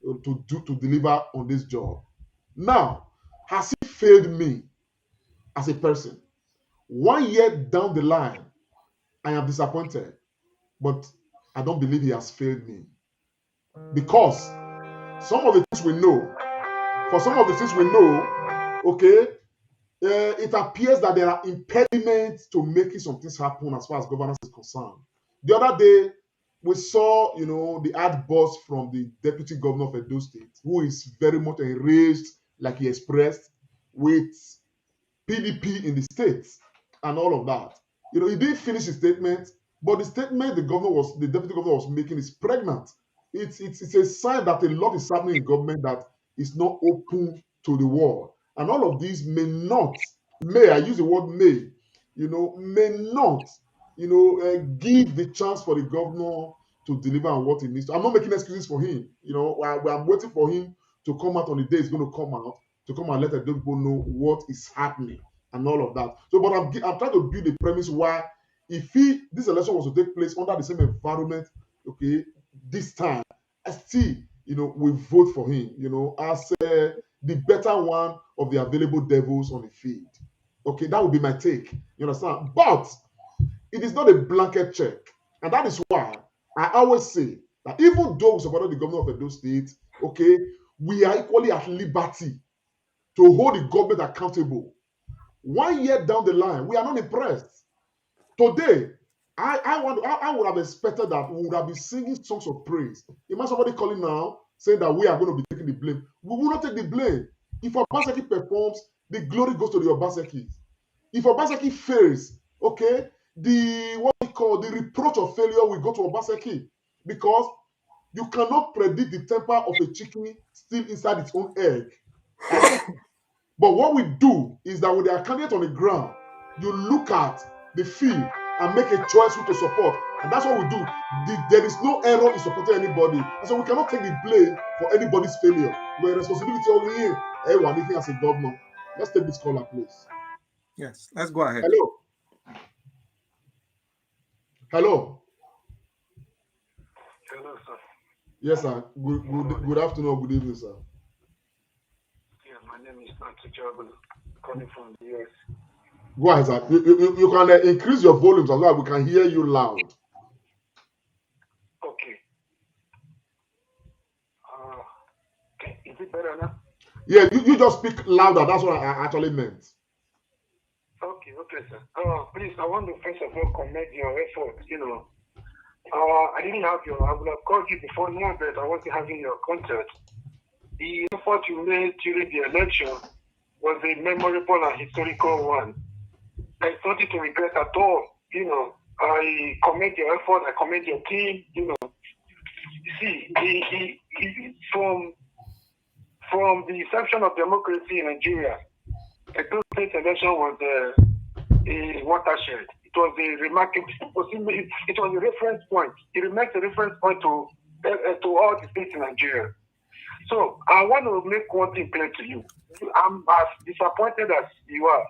to deliver on this job. Now, has he failed me as a person? 1 year down the line, I am disappointed, but I don't believe he has failed me. Because some of the things we know, okay, it appears that there are impediments to making some things happen as far as governance is concerned. The other day, we saw, the outburst from the deputy governor of Edo State, who is very much enraged, like he expressed, with PDP in the states and all of that. He didn't finish his statement, but the statement the deputy governor was making is pregnant. It's a sign that a lot is happening in government that is not open to the world. And all of these I use the word may not, give the chance for the governor to deliver on what he needs to. I'm not making excuses for him. I'm waiting for him to come out on the day he's going to come out, to come and let the people know what is happening and all of that. So, but I'm trying to build a premise why, if this election was to take place under the same environment, okay, this time, I still, we vote for him, as the better one of the available devils on the field. Okay, that would be my take. You understand? But it is not a blanket check, and that is why I always say that even though we supported the governor of Edo State, okay, we are equally at liberty to hold the government accountable. 1 year down the line, we are not impressed. Today, I would have expected that we would have been singing songs of praise. Imagine somebody calling now saying that we are going to be taking the blame. We will not take the blame. If Obaseki performs, the glory goes to the Obasekis. If Obaseki fails, okay, the reproach of failure will go to Obaseki, because you cannot predict the temper of a chicken still inside its own egg. But what we do is that with our candidate on the ground, you look at the field and make a choice who to support. And that's what we do. There is no error in supporting anybody. And so we cannot take the blame for anybody's failure. We're responsibility only in anything as a governor. Let's take this caller, please. Yes, let's go ahead. Hello. Hello. Hello, sir. Yes, sir. Good afternoon, good evening, sir. Yeah, my name is Patrick Jabal, calling from the US. Go ahead, sir. You can increase your volumes as well. We can hear you loud. Okay. Okay. Is it better now? Yeah, you just speak louder. That's what I actually meant. Okay, sir. Please, I want to first of all commend your efforts. I didn't have I would have called you before now, but I wasn't having your contact. The effort you made during the election was a memorable and historical one. There's nothing to regret at all. I commend your effort. I commend your team. You see, from the inception of democracy in Nigeria, the Edo State election was a watershed. It was a remarkable. It was a reference point. It remains a reference point to all the states in Nigeria. So I want to make one thing clear to you. I'm as disappointed as you are.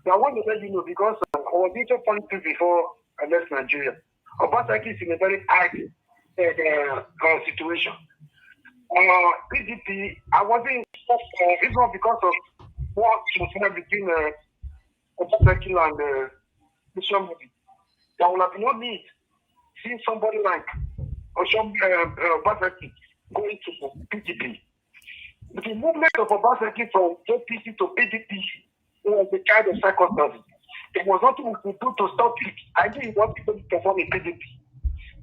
But I want to let you know, because I was into politics before I left Nigeria. Obaseki is in a very hard situation. PDP, I wasn't. It's not because of what was between Obaseki and somebody. There will have no need seeing somebody like Obaseki going to PDP. The movement of Obaseki from APC to PDP was a kind of circumstance. There was nothing we could do to stop it. I knew he wanted people to perform in PDP.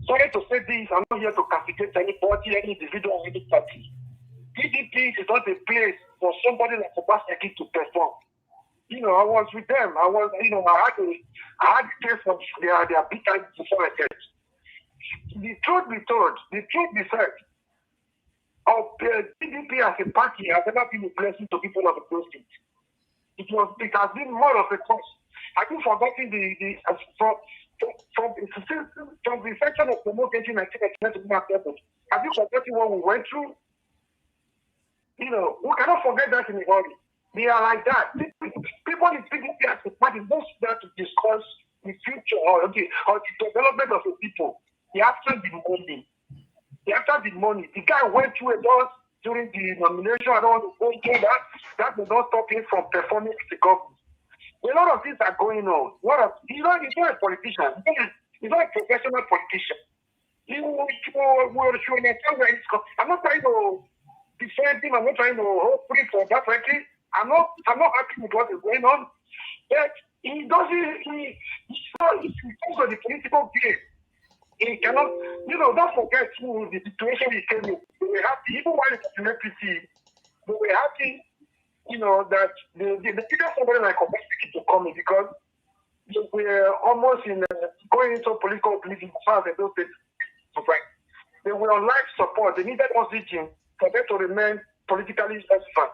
Sorry to say this, I'm not here to castigate anybody, any individual, any party. PDP is not a place for somebody like Obaseki to perform. I was with them. I had the taste of their bitterness before I said. The truth be told, the truth be said, PDP as a party has never been a blessing to people of the state. It has been more of a cost. Have you forgotten from the section of democracy in 1999 to have you forgotten what we went through? we cannot forget that in the body. They are like that. People in PDP as a party don't sit down to discuss the future or the development of the people. They after the money. The guy went through a lot during the nomination. I don't want to go into that. That will not stop him from performing the government. A lot of things are going on. He's not a politician. He's not a professional politician. He will understand where he's coming. I'm not trying to defend him. I'm not trying to hopefully for that. Frankly, I'm not happy with what is going on. But he doesn't. He's of the political game. He cannot. Don't forget the situation we came in. We were happy, even while it's an APC. We were happy. That the figure somebody like Comrade to come in because we're almost going into political belief as far as Edo State. They were on life support. They needed oxygen for them to remain politically relevant.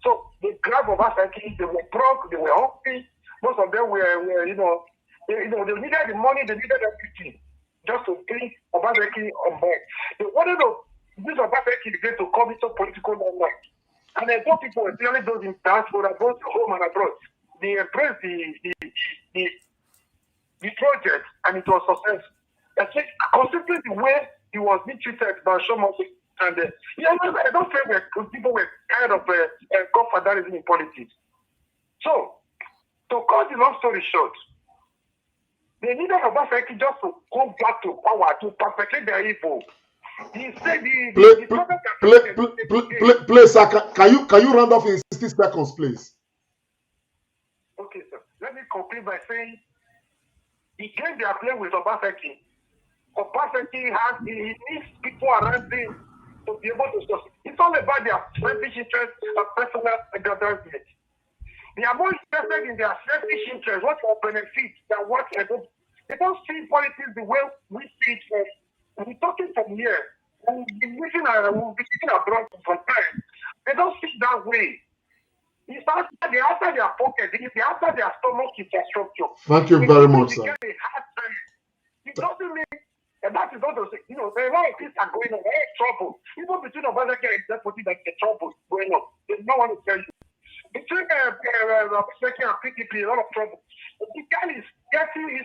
So the grab of us, they were broke, they were hungry. Most of them were they needed the money, they needed everything just to bring Obaseki on board. They wanted to use Obaseki again to come into political limelight. And I thought people, especially those in diaspora, both home and abroad, they embraced the project, and it was successful. I think considering the way he was being treated by Shomo, and I don't think people were kind of godfatherism in politics. So, to cut the long story short, they needed Obaseki just to come back to power to perpetrate their evil. He said please, sir, can you round off in 60 seconds, please? Okay, sir. Let me conclude by saying he came there playing with Obaseki. Obaseki he needs people around him to be able to succeed. It's all about their selfish interest and personal aggrandizement. They are more interested in their selfish interest, what will benefit, than what they don't see politics the way we see it. We're talking from here. We'll be living abroad from time. They don't see that way. It's after their pocket, it's after their stomach infrastructure. Thank you very much, sir. It doesn't mean that is not to say, there are a lot of things are going on. There is trouble. Even between Obaseki and Deputy, there's trouble going on. They don't want to tell you. Between Obaseki and PDP, a lot of trouble. But the guy is getting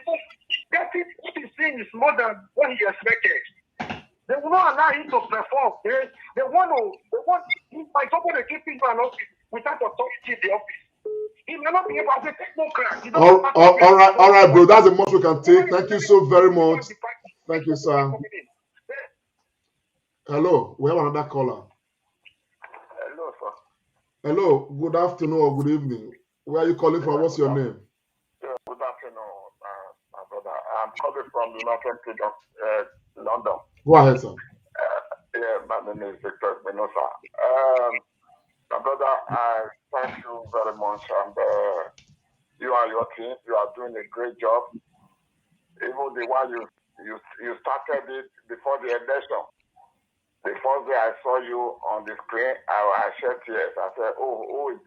what he's seeing is more than what he expected. They will not allow him to perform. They want like somebody keeping him an office without authority in the office. He may not be able to take no crack. All right, bro. That's the most we can take. Thank you so very much. Thank you, sir. Hello, we have another caller. Hello, sir. Hello, good afternoon or good evening. Where are you calling from? What's your name? Good afternoon, my brother. I'm calling from the United Kingdom, London. Go ahead, sir. My name is Victor Menosa. My brother, I thank you very much, and you and your team, you are doing a great job. Even the one you started it before the election. The first day I saw you on the screen, I shed tears. I said, who is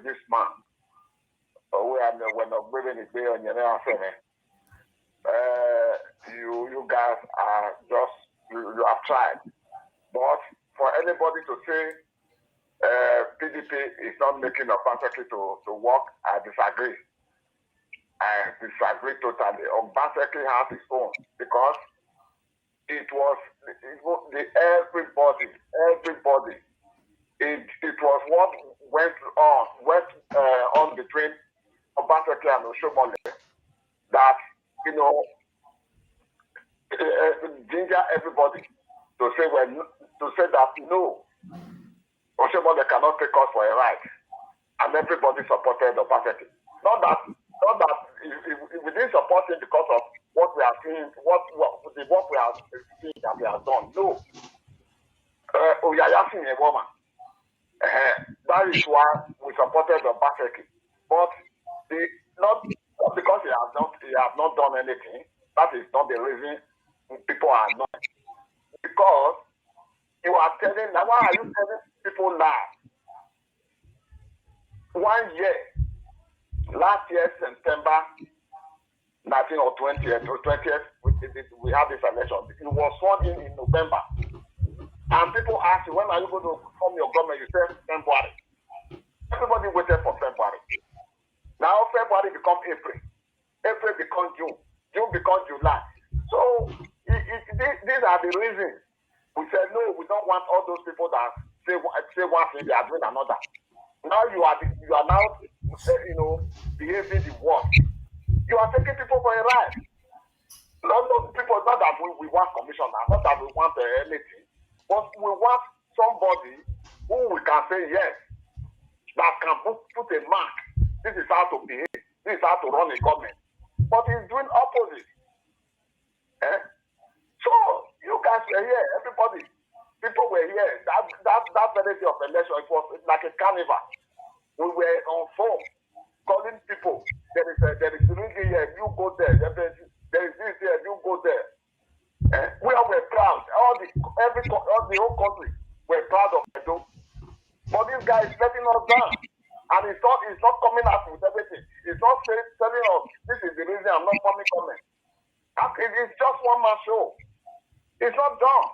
this man? You guys are just, you have tried. But for anybody to say PDP is not making Obaseki to work, I disagree. I disagree totally. Obaseki has his own because it was everybody. It was what went on between Obaseki and Oshomole that ginger everybody to say that no, Oshomole cannot take us for a ride, and everybody supported Obaseki. Not that we didn't support him because of what we are seeing, what we are seeing that we have done. No, we are asking a woman. That is why we supported Obaseki, but not because he has not done anything. That is not the reason people are not. Because you are telling, now why are you telling people lie? 1 year, last year, September 19 or 20th, we had this election. It was sworn in November. And people ask you, when are you going to form your government? You say February. Everybody waited for February. Now February becomes April. April becomes June. June becomes July. So these are the reasons. We said, no, we don't want all those people that say one thing, they are doing another. Now you are now, behaving the worst. You are taking people for a ride. Not people, not that we want commissioner, not that we want anything, but we want somebody who we can say yes, that can put a mark. This is how to behave. This is how to run a government. But he's doing opposite. So you guys were here, everybody. People were here. That very day of election, it was like a carnival. We were on phone calling people. There is ringing here. You go there. There is this here. You go there. We were proud. All the whole country were proud of Edo. But this guy is letting us down, and he's not coming out with everything. He's not telling us this is the reason I'm not coming comment. It's just one man show. It's not done.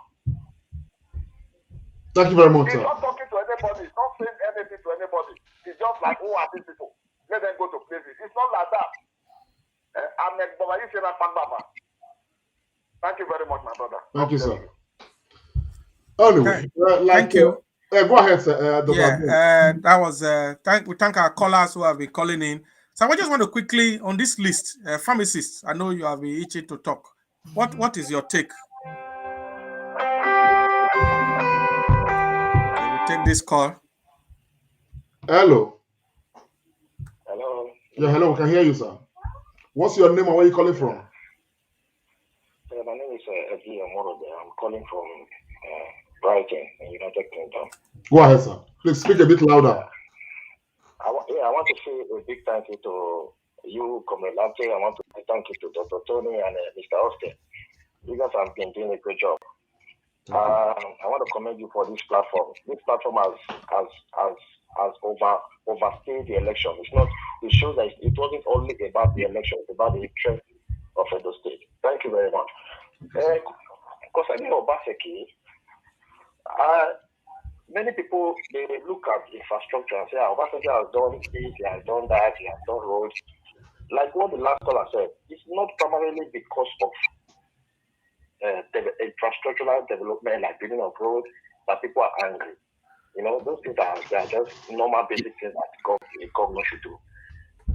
Thank you very much, He's sir. not talking to anybody. He's not saying anything to anybody. It's just like, who are these people? Let them go to places. It's not like that. Thank you very much, my brother. Thank you, sir. Anyway, Thank you. Go ahead, sir. Dr. That was we thank our callers who have been calling in. So I just want to quickly on this list, pharmacists. I know you have been itching to talk. What is your take? Can we take this call? Hello. Hello. Yeah, hello. We can hear you, sir. What's your name and where are you calling from? My name is Eddie Omorobe. I'm calling from Brighton, in United Kingdom. Go ahead, sir. Please speak a bit louder. I want to say a big thank you to you, Comrade Show. I want to say thank you to Dr. Tony and Mr. Austin. You guys have been doing a great job. I want to commend you for this platform. This platform has overstayed the election. It shows that it wasn't only about the election, it's about the interest of Edo State. Thank you very much. Concerning Obaseki, many people, they look at infrastructure and say, Obaseki has done this, he has done that, he has done roads. Like what the last caller said, it's not primarily because of infrastructural development, like building of roads, that people are angry. Those things they are just normal basic things that a government should do.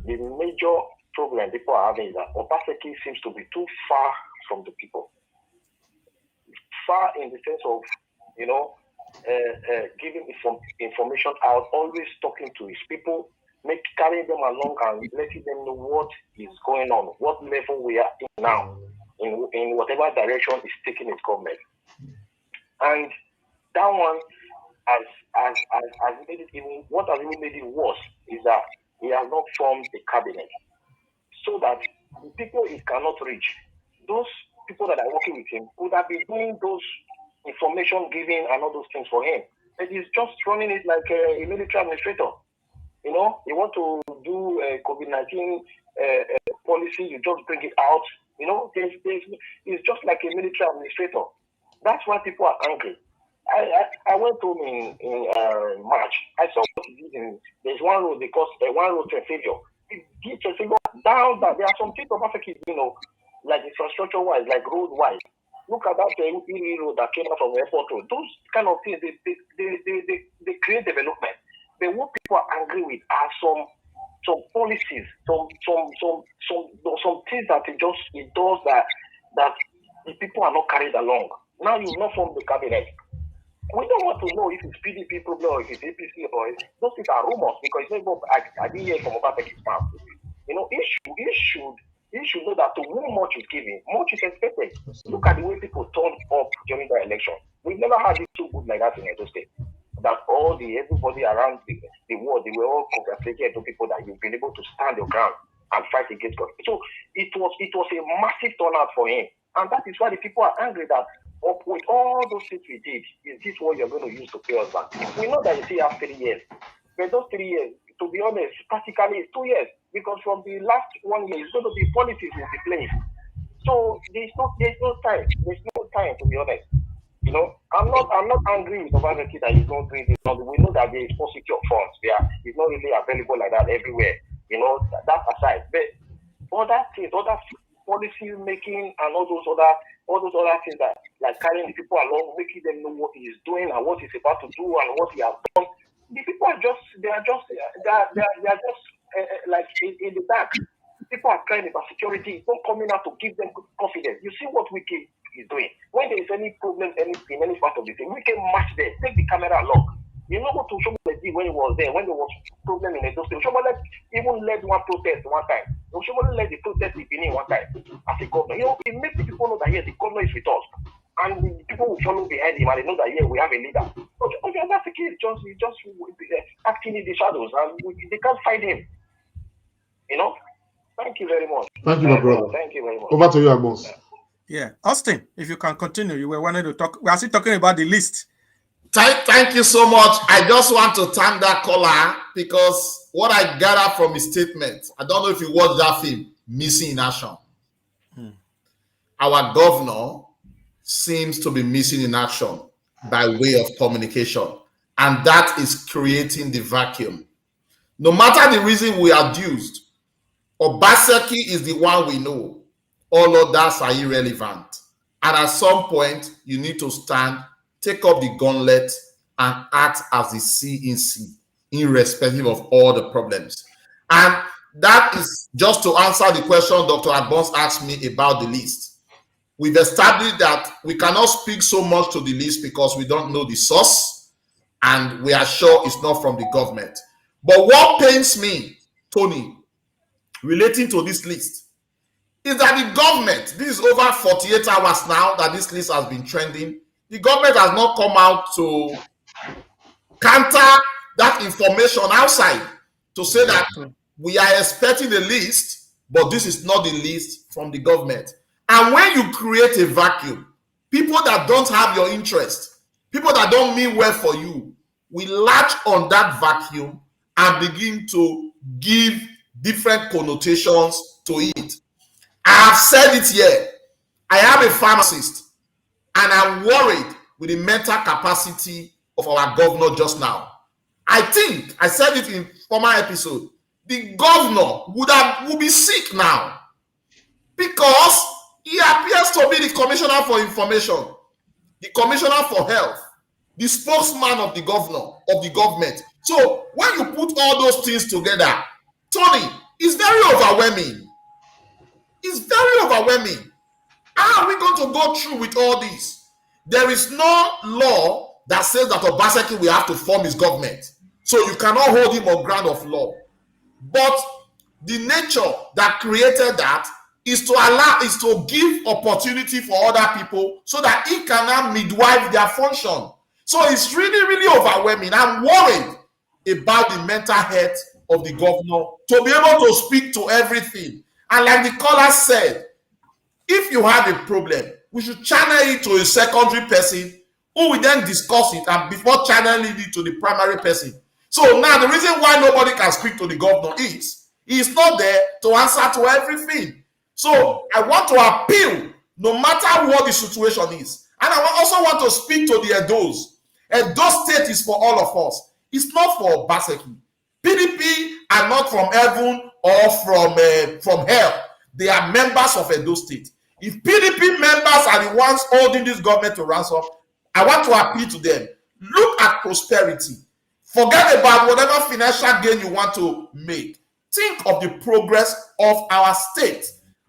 The major problem people are having is that Obaseki seems to be too far from the people. Far in the sense of, giving information out, always talking to his people, carrying them along and letting them know what is going on, what level we are in now, in whatever direction is taking his government. And that one has made it even, what has even made it worse is that he has not formed a cabinet. So that the people he cannot reach, those people that are working with him would have been doing those information giving and all those things for him. And he's just running it like a military administrator. You want to do a COVID-19 policy, you just bring it out. It's just like a military administrator. That's why people are angry. I went home in March. I saw what he did. There's one road because one road to a failure. It down that there are some things of Africa, like infrastructure wise, like road wise. Look at that road that came out from the airport road. Those kind of things, they create development. But what people are angry with are some policies, some things that it does that the people are not carried along. Now you've not formed the cabinet. We don't want to know if it's PDP problem or if it's APC or those things are rumors because I didn't hear from Obaseki's mouth. He should know that to whom much is given, much is expected. Look at the way people turned up during the election. We've never had it so good like that in Edo State. That everybody around the world, they were all congratulating to people that you've been able to stand your ground and fight against God. So it was a massive turnout for him. And that is why the people are angry that with all those things we did, is this what you're going to use to pay us back? We know that you still have 3 years. But those 3 years, to be honest, practically it's 2 years. Because from the last 1 year, it's going to be policies in the place. So there's no time. There's no time, to be honest. You know, I'm not angry with Obaseki that he's not doing this. We know that there is paucity of funds. It's not really available like that everywhere. You know, that aside. But other things, other policy making and all those other things that like carrying the people along, making them know what he is doing and what he's about to do and what he has done. The people are just like in the dark. People are crying about security. It's not coming out to give them confidence. You see what Wiki is doing. When there is any problem in any part of the thing, we can match there. Take the camera along. You know what Oshomole did when he was there, when there was problem in Edo State. Oshomole even led one protest one time. Oshomole led the protest in Benin one time as a governor. You know, it makes the people know that yes, the governor is with us. And the people will follow behind him and they know that yeah, we have a leader. Okay, that's the case. Just acting in the shadows and they can't find him. You know? Thank you very much. Thank you, my brother. Thank you very much. Over to you, Agbons. Yeah, Austin, if you can continue, you were wanting to talk. We are still talking about the list. Thank you so much. I just want to thank that caller because what I gathered from his statement, I don't know if you watched that film, Missing in Action. Our governor seems to be missing in action by way of communication, and that is creating the vacuum. No matter the reason we are adduced, Obaseki is the one we know. All others are irrelevant. And at some point, you need to stand, take up the gauntlet, and act as the CNC, irrespective of all the problems. And that is just to answer the question Dr. Agbons asked me about the list. We've established that we cannot speak so much to the list because we don't know the source, and we are sure it's not from the government. But what pains me, Tony, relating to this list, is that the government, this is over 48 hours now that this list has been trending, the government has not come out to counter that information outside to say that we are expecting the list, but this is not the list from the government. And when you create a vacuum, people that don't have your interest, people that don't mean well for you, will latch on that vacuum and begin to give different connotations to it. I have said it here. I am a pharmacist, and I'm worried with the mental capacity of our governor just now. I think, I said it in former episode, the governor would be sick now because he appears to be the commissioner for information, the commissioner for health, the spokesman of the governor, of the government. So when you put all those things together, Tony, it's very overwhelming. It's very overwhelming. How are we going to go through with all this? There is no law that says that Obaseki will have to form his government. So you cannot hold him on ground of law. But the nature that created that is to give opportunity for other people so that he can now midwife their function. So it's really, really overwhelming. I'm worried about the mental health of the governor to be able to speak to everything. And like the caller said, if you have a problem, we should channel it to a secondary person who will then discuss it and before channeling it to the primary person. So now the reason why nobody can speak to the governor is he is not there to answer to everything. So I want to appeal no matter what the situation is. And I also want to speak to the Edos. Edo State is for all of us. It's not for Obaseki. PDP are not from heaven or from hell. They are members of Edo State. If PDP members are the ones holding this government to ransom, I want to appeal to them. Look at prosperity. Forget about whatever financial gain you want to make. Think of the progress of our state.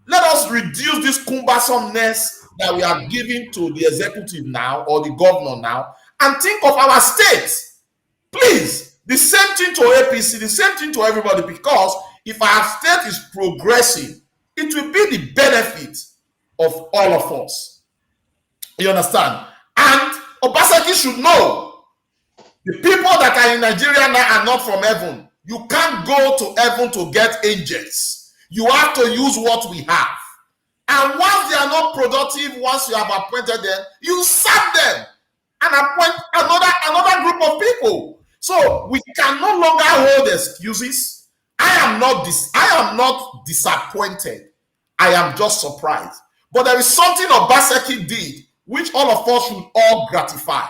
Let us reduce this cumbersomeness that we are giving to the executive now or the governor now and think of our state. Please, the same thing to APC, the same thing to everybody, because if our state is progressing, it will be the benefit of all of us. You understand? And Obaseki should know the people that are in Nigeria now are not from heaven. You can't go to heaven to get angels. You have to use what we have. And once they are not productive, once you have appointed them, you sack them and appoint another group of people. So we can no longer hold excuses. I am not disappointed. I am just surprised. But there is something Obaseki did which all of us should all gratify.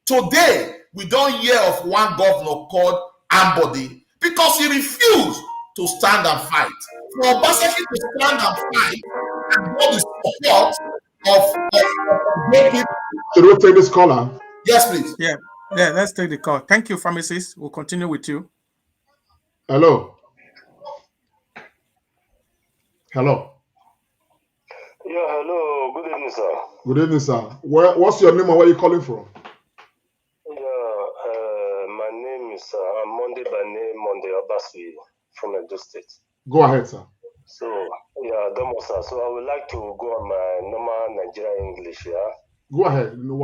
Today, we don't hear of one governor called Ambode because he refused to stand and fight. For Obaseki to stand and fight and got the support of people. Should we take this caller? Yes, please. Yeah, let's take the call. Thank you, pharmacist. We'll continue with you. Hello. Hello. Yeah, hello. Good evening, sir. Good evening, sir. What's your name and where are you calling from? Yeah, my name is I'm Monday by name, Monday Obasi from Edo State. Go ahead, sir. So, yeah, Domo, sir. So I would like to go on my normal Nigerian English, yeah? Go ahead. No,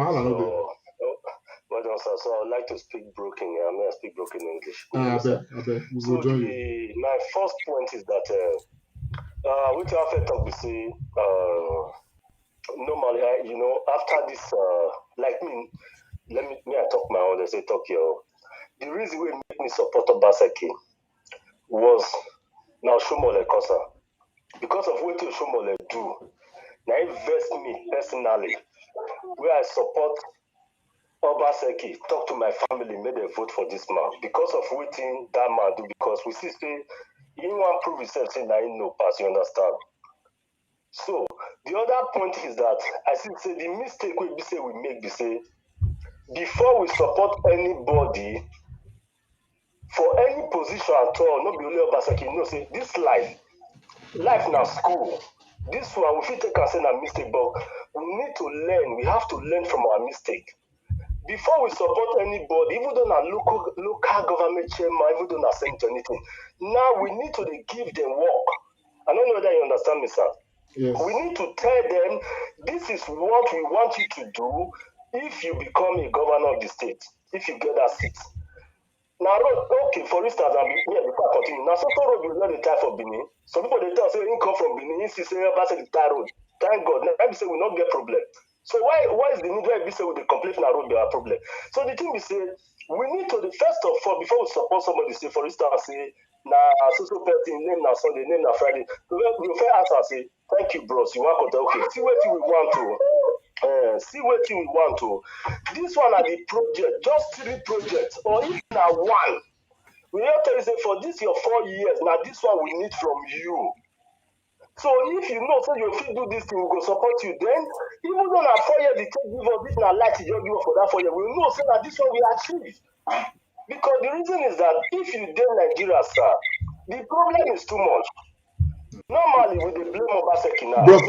So I would like to speak broken. I'm going to speak broken English. I bet. We will join you. My first point is that which I have talk, we say, normally, after this, like me, let me I talk my own, let's say talk here. The reason we make me support Obaseki was now Shomole Kosa. Because of what Shomole do, now invest me personally, where I support Obaseki, talk to my family, made a vote for this man. Because of what that man do, because we see say, he want to prove himself, say, now he no pass, you understand? So, the other point is that, I see, say, the mistake we make, we say, before we support anybody, for any position at all, not be only Obaseki, no, say, this life now school, this one, we should take and say a mistake, but we need to learn, we have to learn from our mistake. Before we support anybody, even though not local government chairman, even though not saying anything, now we need to give them work. I don't know whether you understand me, sir. Yes. We need to tell them, this is what we want you to do if you become a governor of the state, if you get that seat. Now, okay, for instance, before I continue, now, so road you know the tie for Benin. Some people, they tell say, he come from Benin, he say, the tie road. Thank God. Now, I say, we not get problem. So why is the need why we say with the complete road be our problem? So the thing we say, we need to, first of all, before we support somebody, say, for instance, say, so person, name now Sunday, name now Friday, we first ask and say, thank you, bros, you want to, okay, see what we want to. This one are the project, just 3 projects, or if now one. We have to say for this your 4 years, now this one we need from you. So if you know, so you fit do this thing, we go support you. Then, even though now 4 years, it take give us this now light, you just give us for that 4 years. We know so that this one we achieve. Because the reason is that if you do Nigeria, sir, the problem is too much. Normally, with the blame of Obaseki now. Bros,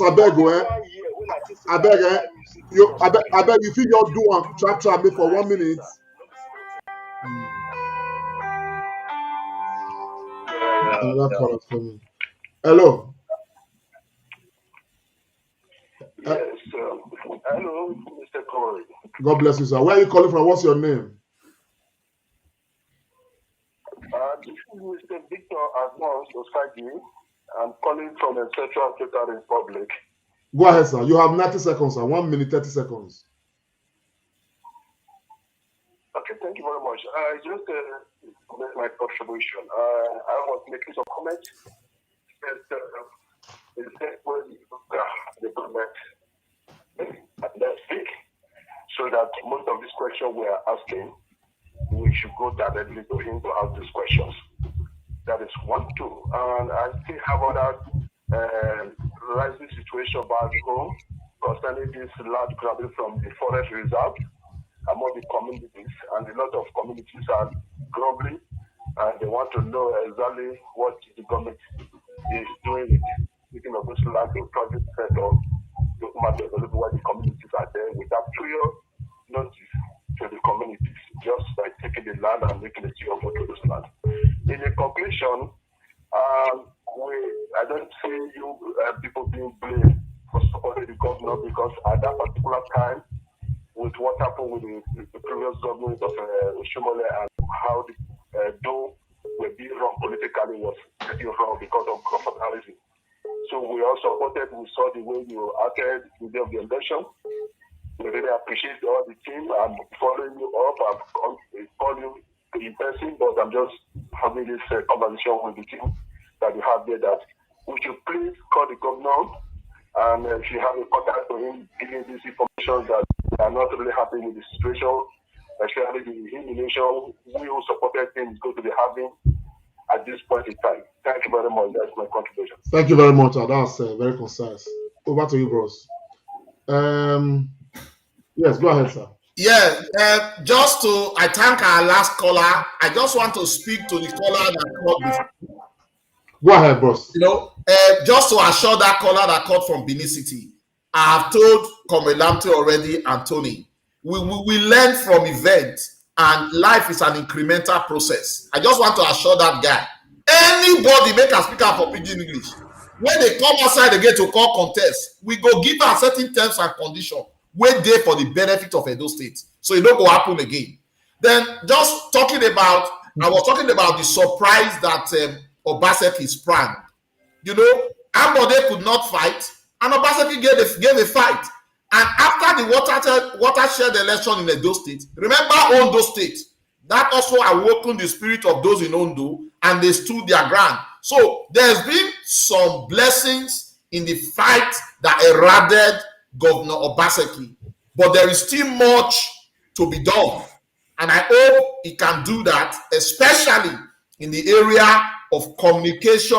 I beg you, I beg you, feel your do and try me for 1 minute. Another call for me. Hello. Yes, hello, Mr. Comrade. God bless you, sir. Where are you calling from? What's your name? This is Mr. Victor Advance Osagi. I'm calling from the Central African Republic. Go ahead, sir. You have 90 seconds, sir. 1 minute, 30 seconds. Okay, thank you very much. Just make my contribution. I was making some comments. The government and speak, so that most of these questions we are asking, we should go directly to him to ask these questions. That is 1, 2. And I still have other rising situation back home concerning this large grabbing from the forest reserve among the communities, and a lot of communities are grumbling, and they want to know exactly what the government is doing with speaking of this land in private sector to where the communities are there without prior notice to the communities, just by taking the land and making a deal for this land. In the conclusion, I don't see you people being blamed for supporting the governor, because at that particular time, with what happened with the previous government of Shomole and how though were being wrong politically, was getting wrong because of professionalism. So we all supported, we saw the way you acted in the day of the election. We really appreciate all the team. I'm following you up. I'm calling you in person, but I'm just having this conversation with the team that you have there, that we should please call the governor And she had a contact to him, giving these information that they are not really happy with the situation, especially the humiliation we who supported him is going to be having at this point in time. Thank you very much. That's my contribution. Thank you very much. That's very concise. Over to you, bros. Yes, go ahead, sir. Yeah, I thank our last caller. I just want to speak to the caller that called before. Go ahead, bros. You know, just to assure that caller that called from Benin City, I have told Comrade Lamte already and Tony, we learn from events, and life is an incremental process. I just want to assure that guy. Anybody make a speaker for pidgin English. When they come outside again to call contest, we go give her certain terms and conditions wey dey for the benefit of Edo State, so it don't go happen again. Then just talking about, I was talking about the surprise that Obaseki sprang. You know, Ambode could not fight, and Obaseki gave a fight. And after the watershed election in Edo State, remember Ondo State, that also awoken the spirit of those in Ondo, and they stood their ground. So there's been some blessings in the fight that eroded Governor Obaseki, but there is still much to be done, and I hope he can do that, especially in the area of communication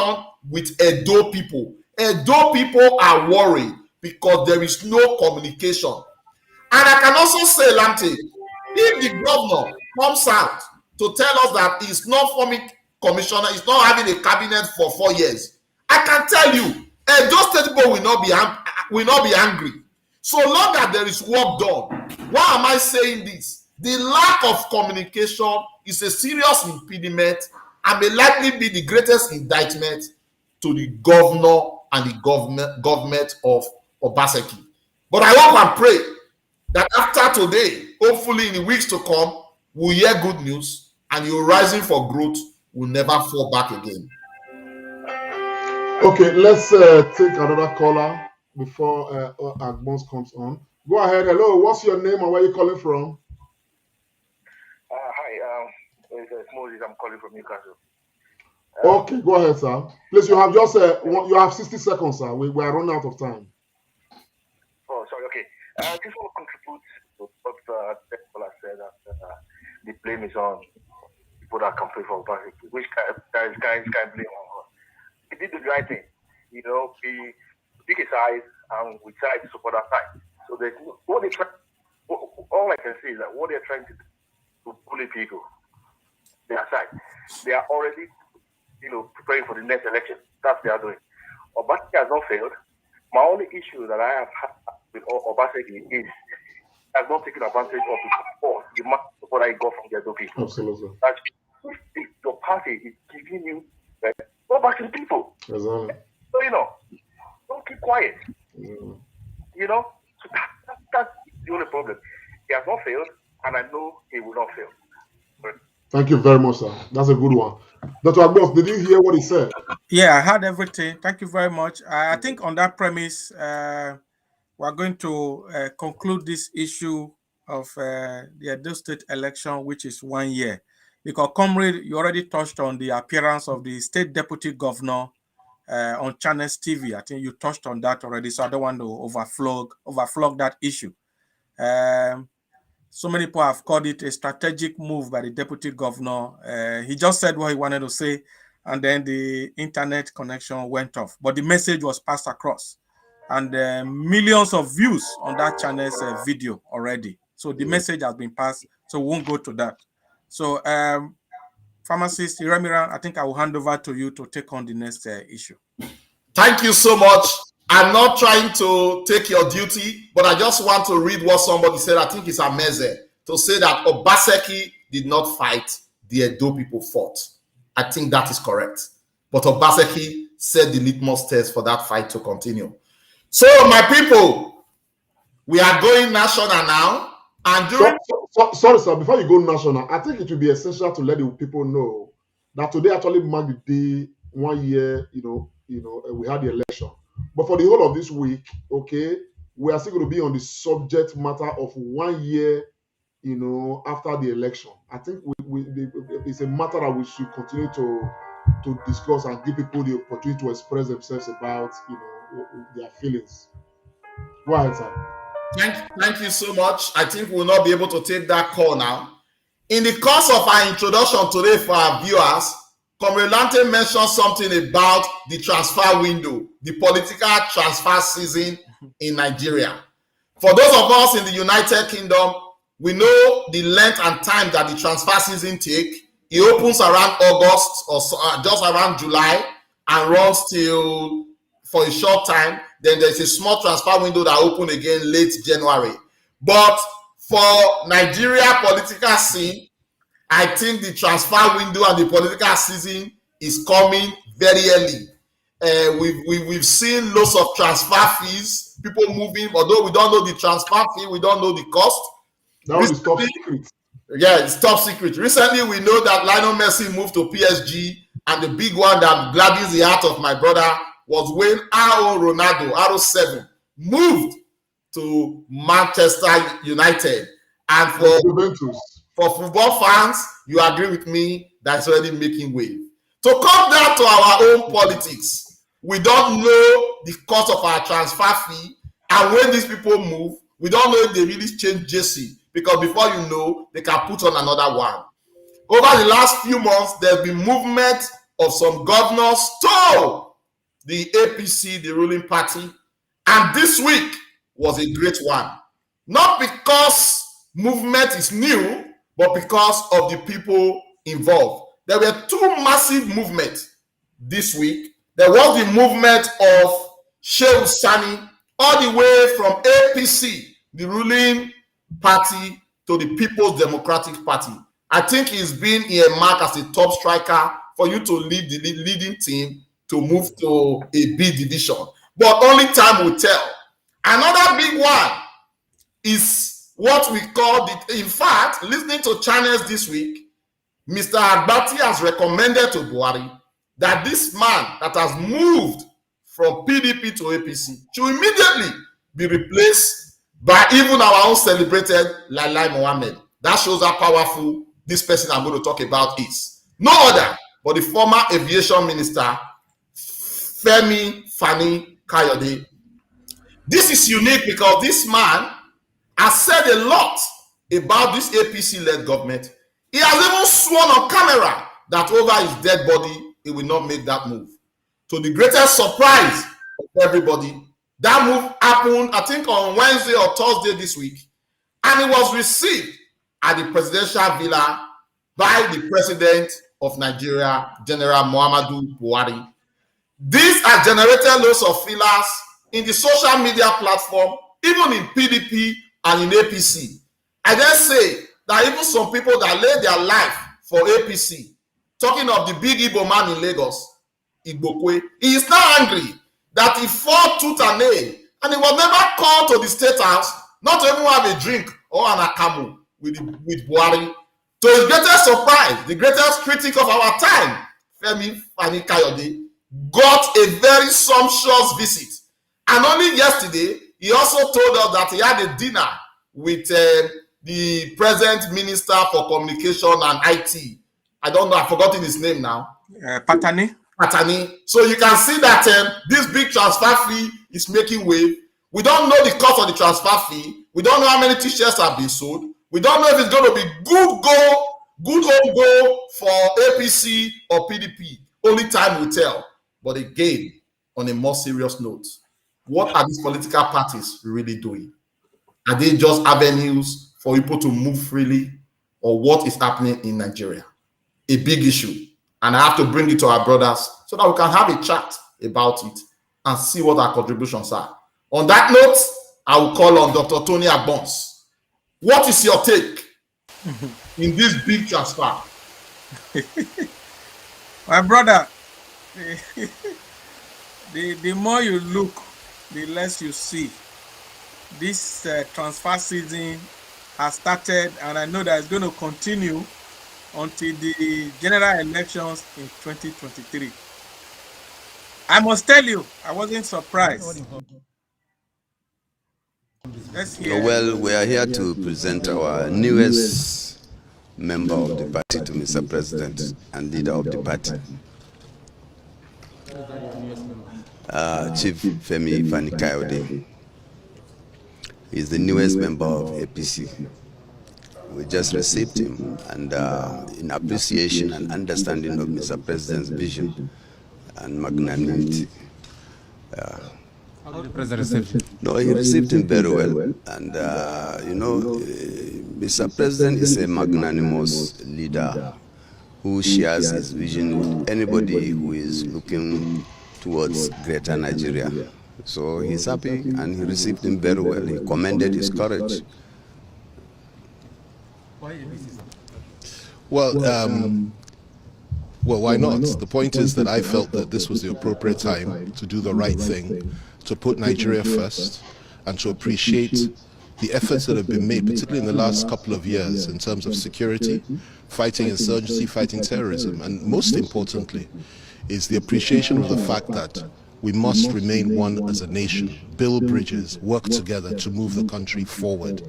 with Edo people. Edo people are worried because there is no communication. And I can also say, Lamte, if the governor comes out to tell us that he's not forming commissioner, he's not having a cabinet for 4 years, I can tell you, Edo State people will not be angry. So long as there is work done. Why am I saying this? The lack of communication is a serious impediment and may likely be the greatest indictment to the governor and the government of Obaseki. But I hope and pray that after today, hopefully in the weeks to come, we'll hear good news, and your rising for growth will never fall back again. Okay, let's take another caller before Agbons comes on. Go ahead. Hello, what's your name and where are you calling from? Hi, it's Moses. I'm calling from Newcastle. Okay, go ahead, sir. Please, you have just you have 60 seconds, sir. We are running out of time. Oh, sorry. Okay. I just want to contribute to what the caller said, that the blame is on people that campaign for Obaseki, which guys can't blame on us. He did the right thing. You know, he pick a side and we try to support that side. So there's what they try. All I can say is that what they're trying to do to bully people, their side, they are already, you know, preparing for the next election. That's what they are doing. Obaseki has not failed. My only issue that I have had with Obaseki is has not taken advantage of the support, the support I got from the other people. Absolutely. That if your party is giving you, go back to the people. Exactly. So, you know, don't keep quiet. Mm. You know, so that's the only problem. He has not failed, and I know he will not fail. Thank you very much, sir. That's a good one. Dr. Agbos, did you hear what he said? Yeah, I heard everything. Thank you very much. I think on that premise, we're going to conclude this issue of the Edo State election, which is 1 year. Because, Comrade, you already touched on the appearance of the state deputy governor on Channels TV. I think you touched on that already, so I don't want to overflog that issue. So many people have called it a strategic move by the deputy governor. He just said what he wanted to say, and then the internet connection went off. But the message was passed across, and millions of views on that channel's video already. So the message has been passed, so we won't go to that. So, Pharmacist Iremira, I think I will hand over to you to take on the next issue. Thank you so much. I'm not trying to take your duty, but I just want to read what somebody said. I think it's amazing to say that Obaseki did not fight, the Edo people fought. I think that is correct. But Obaseki set the litmus test for that fight to continue. So, my people, we are going national now. And during sorry, sir, before you go national, I think it will be essential to let the people know that today actually marked the day 1 year, we had the election. But for the whole of this week, okay, we are still going to be on the subject matter of 1 year, after the election. I think it's a matter that we should continue to discuss and give people the opportunity to express themselves about, their feelings. Go ahead, sir. Thank you so much. I think we'll not be able to take that call now. In the course of our introduction today for our viewers, Comrade Lante mentioned something about the transfer window, the political transfer season in Nigeria. For those of us in the United Kingdom, we know the length and time that the transfer season takes. It opens around August or just around July and runs till for a short time. Then there's a small transfer window that opens again late January. But for Nigeria political scene, I think the transfer window and the political season is coming very early. We've seen lots of transfer fees, people moving, although we don't know the transfer fee, we don't know the cost. That was top secret. Yeah, it's top secret. Recently, we know that Lionel Messi moved to PSG, and the big one that gladdens the heart of my brother was when Ronaldo, R7, moved to Manchester United. And for football fans, you agree with me, that's already making wave. To come down to our own politics, we don't know the cost of our transfer fee, and when these people move, we don't know if they really change JC, because before you know, they can put on another one. Over the last few months, there's been movement of some governors to the APC, the ruling party, and this week was a great one. Not because movement is new, but because of the people involved. There were two massive movements this week. There was the movement of Shehu Sani, all the way from APC, the ruling party, to the People's Democratic Party. I think he's been earmarked as a top striker for you to lead the leading team to move to a B division. But only time will tell. Another big one is what we call in fact, listening to channels this week, Mr. Agbati has recommended to Buhari that this man that has moved from PDP to APC should immediately be replaced by even our own celebrated Lai Mohammed. That shows how powerful this person I'm going to talk about is. No other but the former aviation minister, Femi Fani Kayode. This is unique because this man has said a lot about this APC-led government. He has even sworn on camera that over his dead body, he will not make that move. To the greatest surprise of everybody, that move happened, I think, on Wednesday or Thursday this week, and it was received at the presidential villa by the president of Nigeria, General Muhammadu Buhari. This has generated lots of feelers in the social media platform, even in PDP and in APC. I dare say that even some people that laid their life for APC, talking of the big Igbo man in Lagos, Igbokwe, he is now angry that he fought tooth and nail, and he was never called to the State House, not to even have a drink or an akamu with Buhari. To his greatest surprise, the greatest critic of our time, Femi Fani Kayode, got a very sumptuous visit. And only yesterday, he also told us that he had a dinner with the present Minister for Communication and IT. I don't know, I've forgotten his name now. Patani. So you can see that this big transfer fee is making wave. We don't know the cost of the transfer fee. We don't know how many t-shirts have been sold. We don't know if it's going to be good home goal for APC or PDP. Only time will tell. But again, on a more serious note, what are these political parties really doing? Are they just avenues for people to move freely, or what is happening in Nigeria? A big issue. And I have to bring it to our brothers so that we can have a chat about it and see what our contributions are. On that note, I will call on Dr. Tony Agbons. What is your take in this big transfer? My brother, the more you look, the less you see. This transfer season has started, and I know that it's going to continue until the general elections in 2023. I must tell you, I wasn't surprised. Well, we are here to present our newest member of the party to Mr. President and leader of the party. Chief Femi Fani-Kayode. He's the newest member of APC. We just received him, and in appreciation and understanding of Mr. President's vision and magnanimity. How did the President receive him? No, he received him very well. And, Mr. President is a magnanimous leader who shares his vision with anybody who is looking towards greater Nigeria. So he's happy, and he received him very well. He commended his courage. Well, why not? The point is that I felt that this was the appropriate time to do the right thing, to put Nigeria first, and to appreciate the efforts that have been made, particularly in the last couple of years, in terms of security, fighting insurgency, fighting terrorism, and most importantly, is the appreciation of the fact that we must remain one as a nation, build bridges, work together to move the country forward.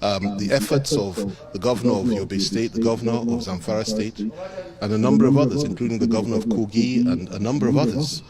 The efforts of the governor of Edo State, the governor of Zamfara State, and a number of others, including the governor of Kogi and a number of others,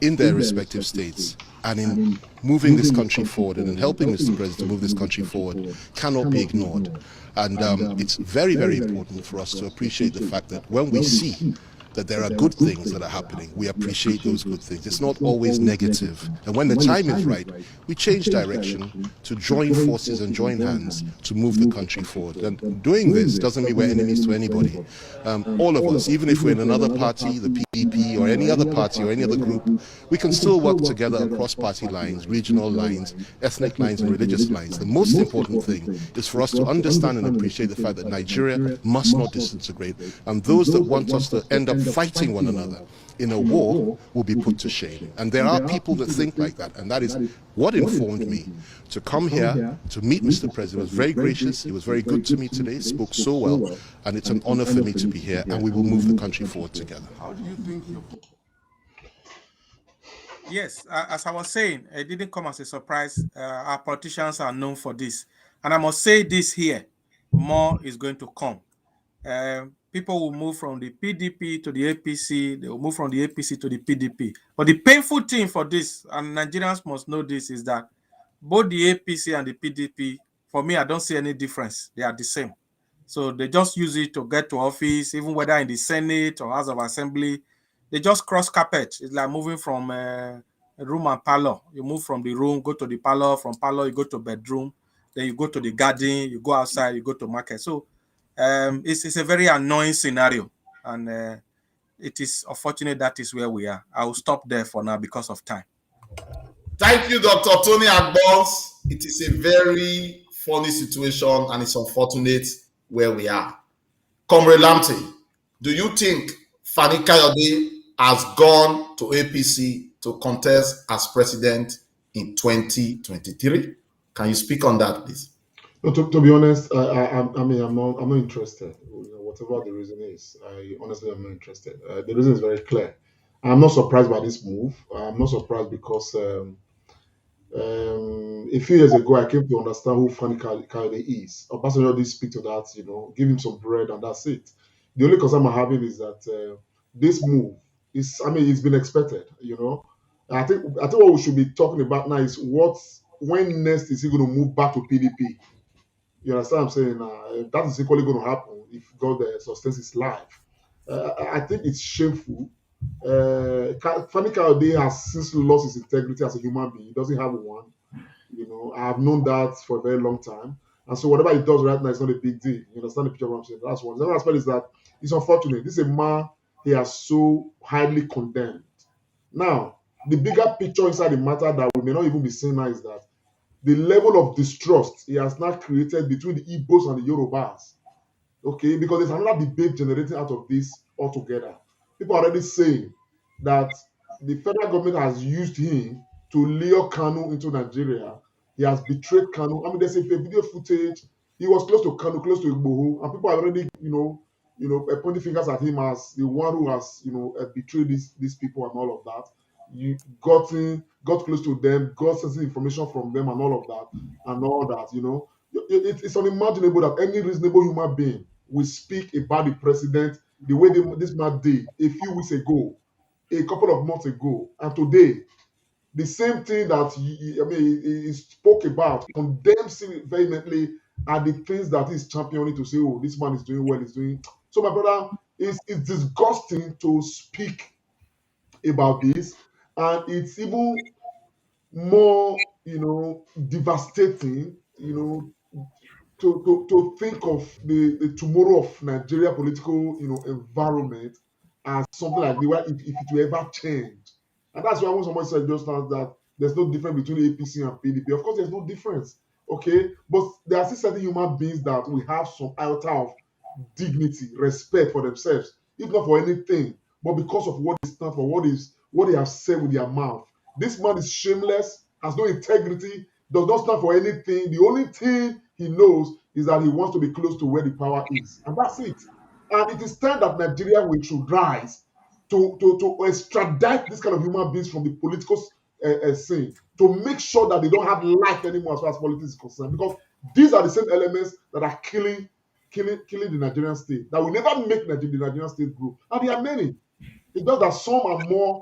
in their respective states, and in moving this country forward and in helping Mr. President to move this country forward, cannot be ignored. And it's very, very important for us to appreciate the fact that when we see that there are good things that are happening, we appreciate those good things. It's not always negative. And when the time is right, we change direction to join forces and join hands to move the country forward. And doing this doesn't mean we're enemies to anybody. All of us, even if we're in another party, the PDP or any other party or any other group, we can still work together across party lines, regional lines, ethnic lines and religious lines. The most important thing is for us to understand and appreciate the fact that Nigeria must not disintegrate, and those that want us to end up fighting one another in a war will be put to shame. And there are people that think like that, and that is what informed me to come here to meet Mr. President. He was very gracious, he was very good to me today, spoke so well, and it's an honor for me to be here, and we will move the country forward together. How do you think Yes, as I was saying, it didn't come as a surprise. Our politicians are known for this. And I must say this here, more is going to come. People will move from the PDP to the APC, they will move from the APC to the PDP. But the painful thing for this, and Nigerians must know this, is that both the APC and the PDP, for me, I don't see any difference. They are the same. So they just use it to get to office, even whether in the Senate or House of Assembly. They just cross carpet. It's like moving from a room and parlor. You move from the room, go to the parlor, from parlor, you go to bedroom, then you go to the garden, you go outside, you go to market. So it's a very annoying scenario, and it is unfortunate that is where we are. I will stop there for now because of time. Thank you, Dr. Tony Agbons. It is a very funny situation, and it's unfortunate where we are. Comrade Lamte, do you think Fani-Kayode has gone to APC to contest as president in 2023? Can you speak on that, please? No, to be honest, I'm not interested. Whatever the reason is, honestly I'm not interested. The reason is very clear. I'm not surprised by this move. I'm not surprised because a few years ago I came to understand who Fani-Kayode is. Obasanjo did speak to that, give him some bread and that's it. The only concern I'm having is that this move is, it's been expected. I think what we should be talking about now is when next is he going to move back to PDP? You understand what I'm saying? That is equally going to happen if God sustains his life. I think it's shameful. Fani-Kayode has since lost his integrity as a human being. He doesn't have one. I have known that for a very long time. And so whatever he does right now is not a big deal. You understand the picture of what I'm saying? That's one. The other aspect is that it's unfortunate. This is a man he has so highly condemned. Now, the bigger picture inside the matter that we may not even be seeing now is that the level of distrust he has now created between the Igbos and the Yorubas. Okay, because there's another debate generating out of this altogether. People are already saying that the federal government has used him to lure Kanu into Nigeria. He has betrayed Kanu. There's a video footage. He was close to Kanu, close to Igboho, and people are already, pointing fingers at him as the one who has, betrayed these people and all of that. You got close to them, got sensitive information from them and all of that. It's unimaginable that any reasonable human being will speak about the president the way this man did a few weeks ago a couple of months ago and today, the same thing that he spoke about, condemns him vehemently, are the things that he's championing to say, oh, this man is doing well, he's doing. So, my brother, it's disgusting to speak about this, and it's even more, devastating, to think of the tomorrow of Nigeria political, environment as something like the way if it will ever change. And that's why when someone said just now that there's no difference between APC and PDP. Of course, there's no difference. Okay, but there are still certain human beings that will have some iota of dignity, respect for themselves, if not for anything, but because of what they stand for, what they have said with their mouth. This man is shameless, has no integrity, does not stand for anything. The only thing he knows is that he wants to be close to where the power is, and that's it. And it is time that Nigeria should rise to extradite this kind of human beings from the political scene, to make sure that they don't have life anymore as far as politics is concerned, because these are the same elements that are killing the Nigerian state, that will never make the Nigerian state grow. And there are many. It's just that some are more,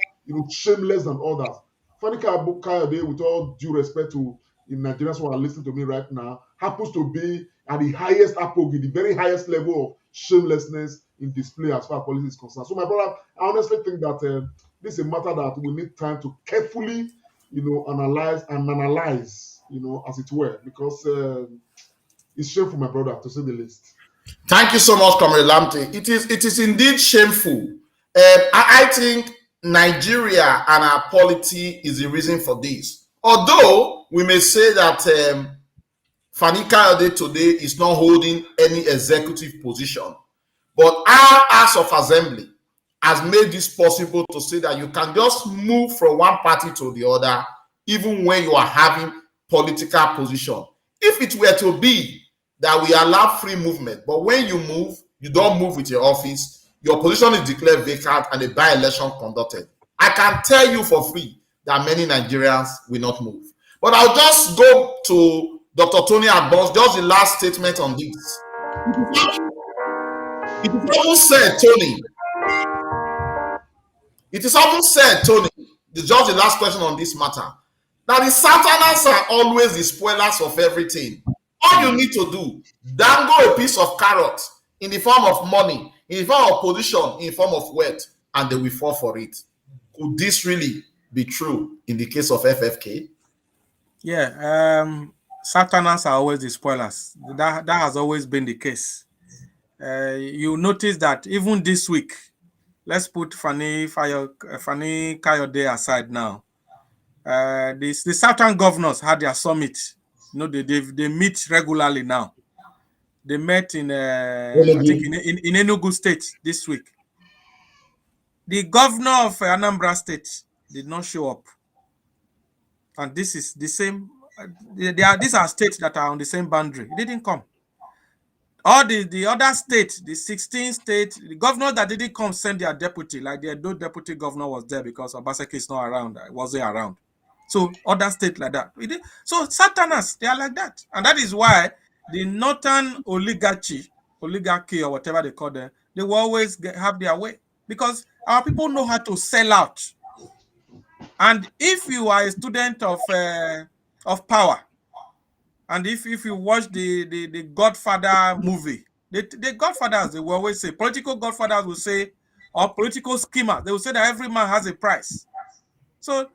shameless than others. Fani Kayode, with all due respect to Nigerians who are listening to me right now, happens to be at the highest apogee, the very highest level of shamelessness in display as far as politics is concerned. So, my brother, I honestly think that this is a matter that we need time to carefully, analyze, as it were, because it's shameful, my brother, to say the least. Thank you so much, Comrade Lamte. It is indeed shameful. I think Nigeria and our polity is the reason for this. Although we may say that Fani Kayode today is not holding any executive position, but our House of Assembly has made this possible to say that you can just move from one party to the other, even when you are having political position. If it were to be that we allow free movement, but when you move, you don't move with your office, your position is declared vacant and a by-election conducted, I can tell you for free that many Nigerians will not move. But I'll just go to Dr. Tony Agbon's, just the last statement on this. It is often said, Tony, just the last question on this matter, that the Southerners are always the spoilers of everything. All you need to do, dangle a piece of carrot in the form of money, in the form of position, in the form of wealth, and they will fall for it. Could this really be true in the case of FFK? Yeah, Southerners are always the spoilers. That has always been the case. You notice that even this week, let's put Fani Kayode aside now. The Southern governors had their summit. They meet regularly now. They met in I think in Enugu State this week. The governor of Anambra State did not show up, and this is the same. These are states that are on the same boundary. He didn't come. All the other states, the 16 states, the governors that didn't come send their deputy, like the Edo deputy governor was there because Obaseki is not around. I wasn't around. So other states like that. So Southerners, they are like that. And that is why the northern oligarchy or whatever they call them, they will always have their way. Because our people know how to sell out. And if you are a student of power, and if you watch the Godfather movie, the Godfathers, they will always say, political Godfathers will say, or political schemers, they will say that every man has a price. So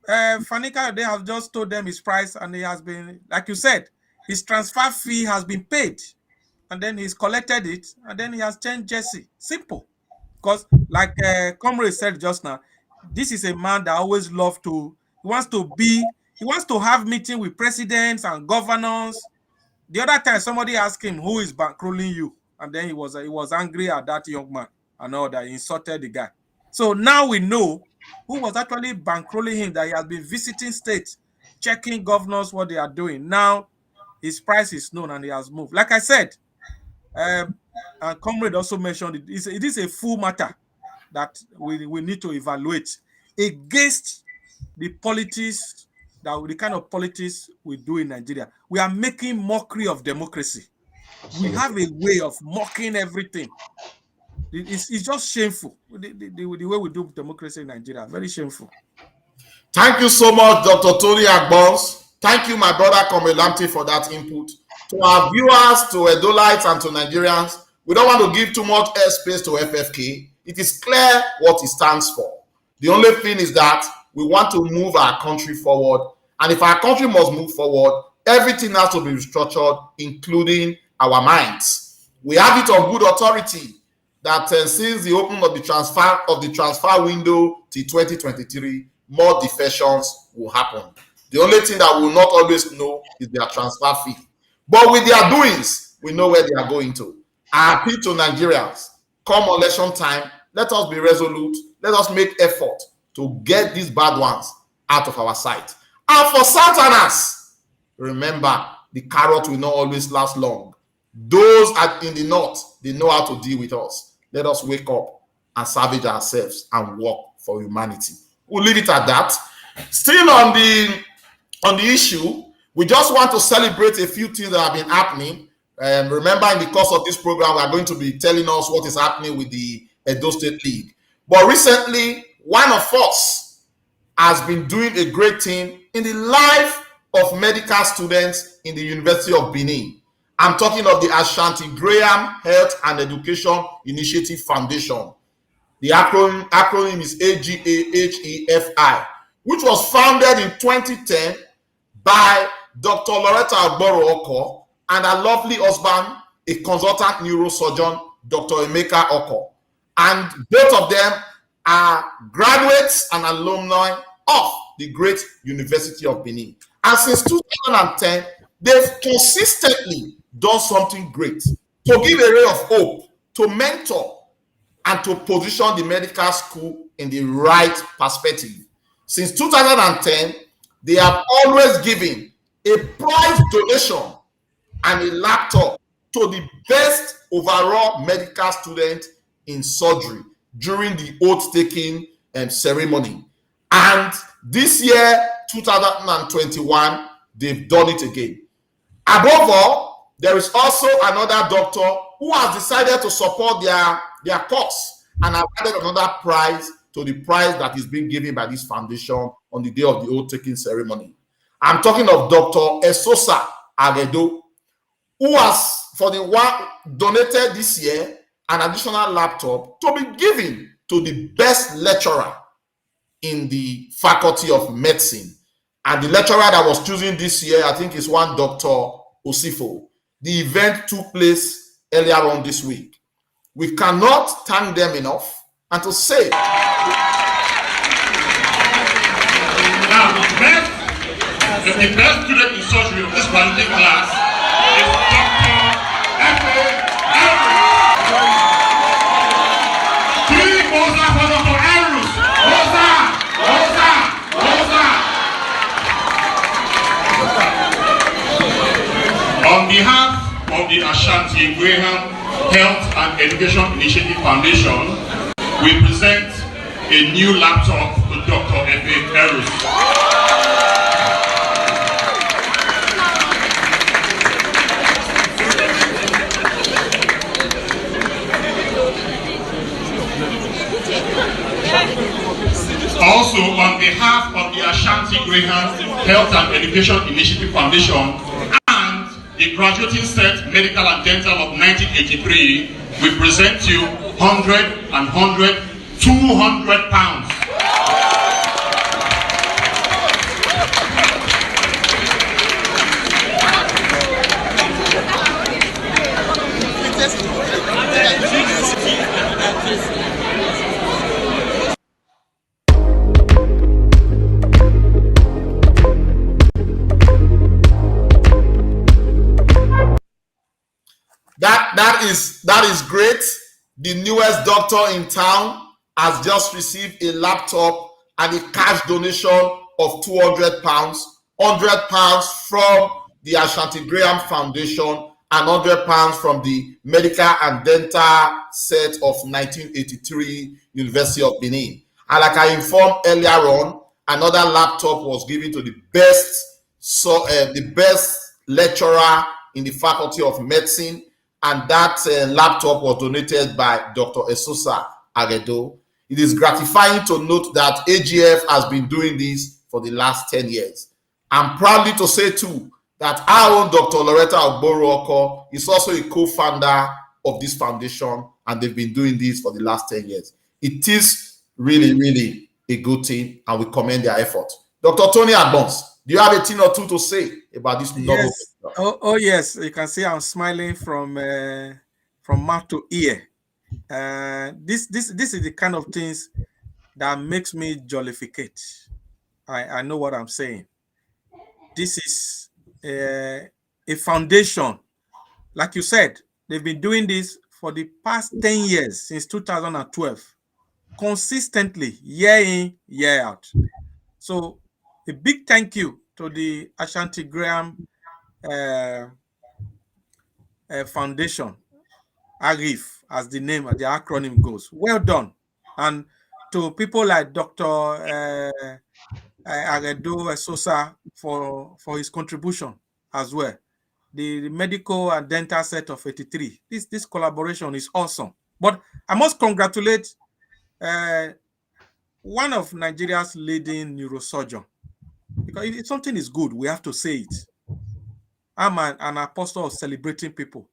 Fani Kayode has just told them his price, and he has been, like you said, his transfer fee has been paid, and then he's collected it, and then he has changed jersey. Simple. Because like Comrade said just now, this is a man that always loves to, he wants to have meeting with presidents and governors. The other time somebody asked him, who is bankrolling you? And then he was angry at that young man and all that. He insulted the guy. So now we know who was actually bankrolling him, that he has been visiting states, checking governors what they are doing. Now his price is known and he has moved. Like I said, and Comrade also mentioned it is a full matter that we need to evaluate against the politics, the kind of politics we do in Nigeria. We are making mockery of democracy. We have a way of mocking everything. It's just shameful. The way we do democracy in Nigeria, very shameful. Thank you so much, Dr. Tony Agbons. Thank you, my brother Comrade, for that input. To our viewers, to Edolites, and to Nigerians, we don't want to give too much airspace to FFK. It is clear what it stands for. The only thing is that we want to move our country forward. And if our country must move forward, everything has to be restructured, including our minds. We have it on good authority that since the opening of the transfer window till 2023, more defections will happen. The only thing that we will not always know is their transfer fee. But with their doings, we know where they are going to. I appeal to Nigerians, come election time, let us be resolute. Let us make effort to get these bad ones out of our sight. And for Southerners, remember, the carrot will not always last long. Those in the north, they know how to deal with us. Let us wake up and salvage ourselves and work for humanity. We'll leave it at that. Still on the issue, we just want to celebrate a few things that have been happening. Remember, in the course of this program, we are going to be telling us what is happening with the Edo State League. But recently, one of us has been doing a great thing in the life of medical students in the University of Benin. I'm talking of the Ashanti Graham Health and Education Initiative Foundation. The acronym is AGAHEFI, which was founded in 2010 by Dr. Loretta Agboro-Oko and her lovely husband, a consultant neurosurgeon, Dr. Emeka Oko. And both of them are graduates and alumni of the great University of Benin. And since 2010, they've consistently done something great to give a ray of hope, to mentor, and to position the medical school in the right perspective. Since 2010, they have always given a prize donation and a laptop to the best overall medical student in surgery during the oath-taking ceremony. And this year, 2021, they've done it again. Above all, there is also another doctor who has decided to support their cause and have added another prize to the prize that is being given by this foundation on the day of the oath-taking ceremony. I'm talking of Dr. Esosa Agedo, who has, for the one donated this year, an additional laptop to be given to the best lecturer in the Faculty of Medicine. And the lecturer that was chosen this year, I think, is one Dr. Osifo. The event took place earlier on this week. We cannot thank them enough and to say. Now, the best student in surgery of this particular class is Dr. F.A. Arus. Three Mosa for Dr. Arus. Mosa. On behalf of the Ashanti Graham Health and Education Initiative Foundation, we present a new laptop to Dr. F.A. Arus. Also, on behalf of the Ashanti Graham Health and Education Initiative Foundation and the Graduating Set Medical and Dental of 1983, we present you 200 pounds. That is great. The newest doctor in town has just received a laptop and a cash donation of 200 pounds, 100 pounds from the Ashanti Graham Foundation, and 100 pounds from the Medical and Dental Set of 1983 University of Benin. And like I informed earlier on, another laptop was given to the best lecturer in the Faculty of Medicine. and that laptop was donated by Dr. Esosa Aredo. It is gratifying to note that AGF has been doing this for the last 10 years. I'm proudly to say too that our own Dr. Loretta Ogboro is also a co-founder of this foundation, and they've been doing this for the last 10 years. It is really, really a good thing, and we commend their effort. Dr. Tony Agbons, do you have a thing or two to say about this novel? Yes. Oh yes, you can see I'm smiling from mouth to ear. This is the kind of things that makes me jollificate. I know what I'm saying. This is a foundation. Like you said, they've been doing this for the past 10 years, since 2012, consistently, year in, year out. So a big thank you to the Ashanti Graham Foundation, AGIF, as the name, the acronym goes. Well done. And to people like Dr. Aredo Sosa for his contribution as well. The medical and dental set of 83. This collaboration is awesome. But I must congratulate one of Nigeria's leading neurosurgeon, because if something is good, we have to say it. I'm an apostle of celebrating people.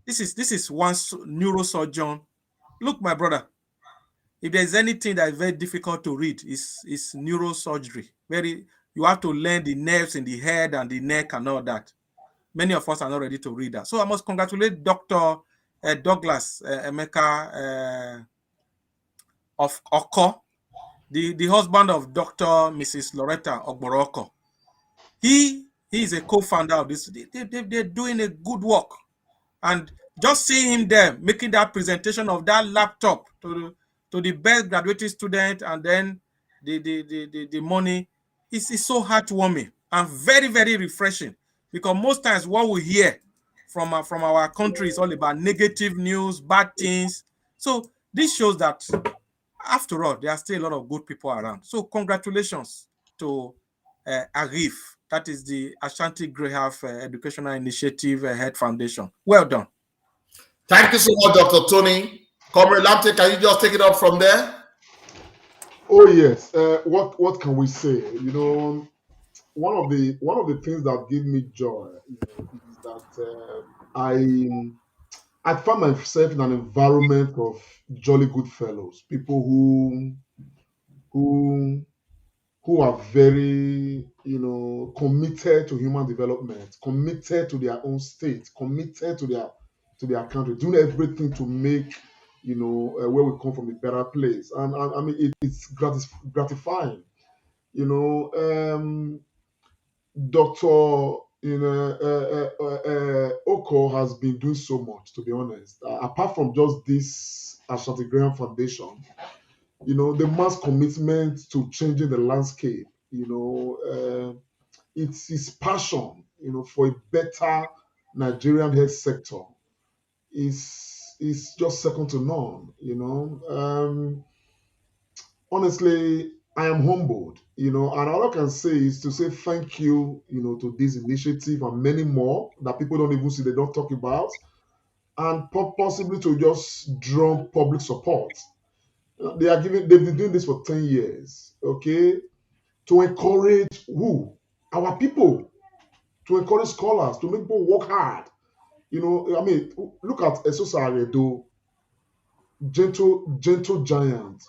This is one neurosurgeon. Look, my brother, if there's anything that is very difficult to read, it's neurosurgery. You have to learn the nerves in the head and the neck and all that. Many of us are not ready to read that. So I must congratulate Dr. Douglas Emeka of Oko, the husband of Dr. Mrs. Loretta Ogboroko. He is a co-founder of this. They're doing a good work. And just seeing him there making that presentation of that laptop to the best graduating student, and then the money is so heartwarming and very, very refreshing, because most times what we hear from our country is all about negative news, bad things. So this shows that after all, there are still a lot of good people around. So congratulations to AGIF, that is the Ashanti Graham Educational Initiative Head Foundation. Well done. Thank you so much, Dr. Tony. Comrade Lamte, can you just take it up from there? Oh yes. What can we say? You know, one of the things that give me joy, is that I found myself in an environment of jolly good fellows, people who are very, committed to human development, committed to their own state, committed to their country, doing everything to make, where we come from a better place. And I mean, it's gratifying. Dr. Oko has been doing so much, to be honest. Apart from just this Ashanti Graham Foundation, the mass commitment to changing the landscape, it's his passion, for a better Nigerian health sector is just second to none. Honestly, I am humbled, and all I can say is to say thank you, to this initiative and many more that people don't even see, they don't talk about, and possibly to just draw public support. They've been doing this for 10 years, okay? To encourage who? Our people, to encourage scholars, to make people work hard. I mean, look at Esosa Aredo, gentle giant.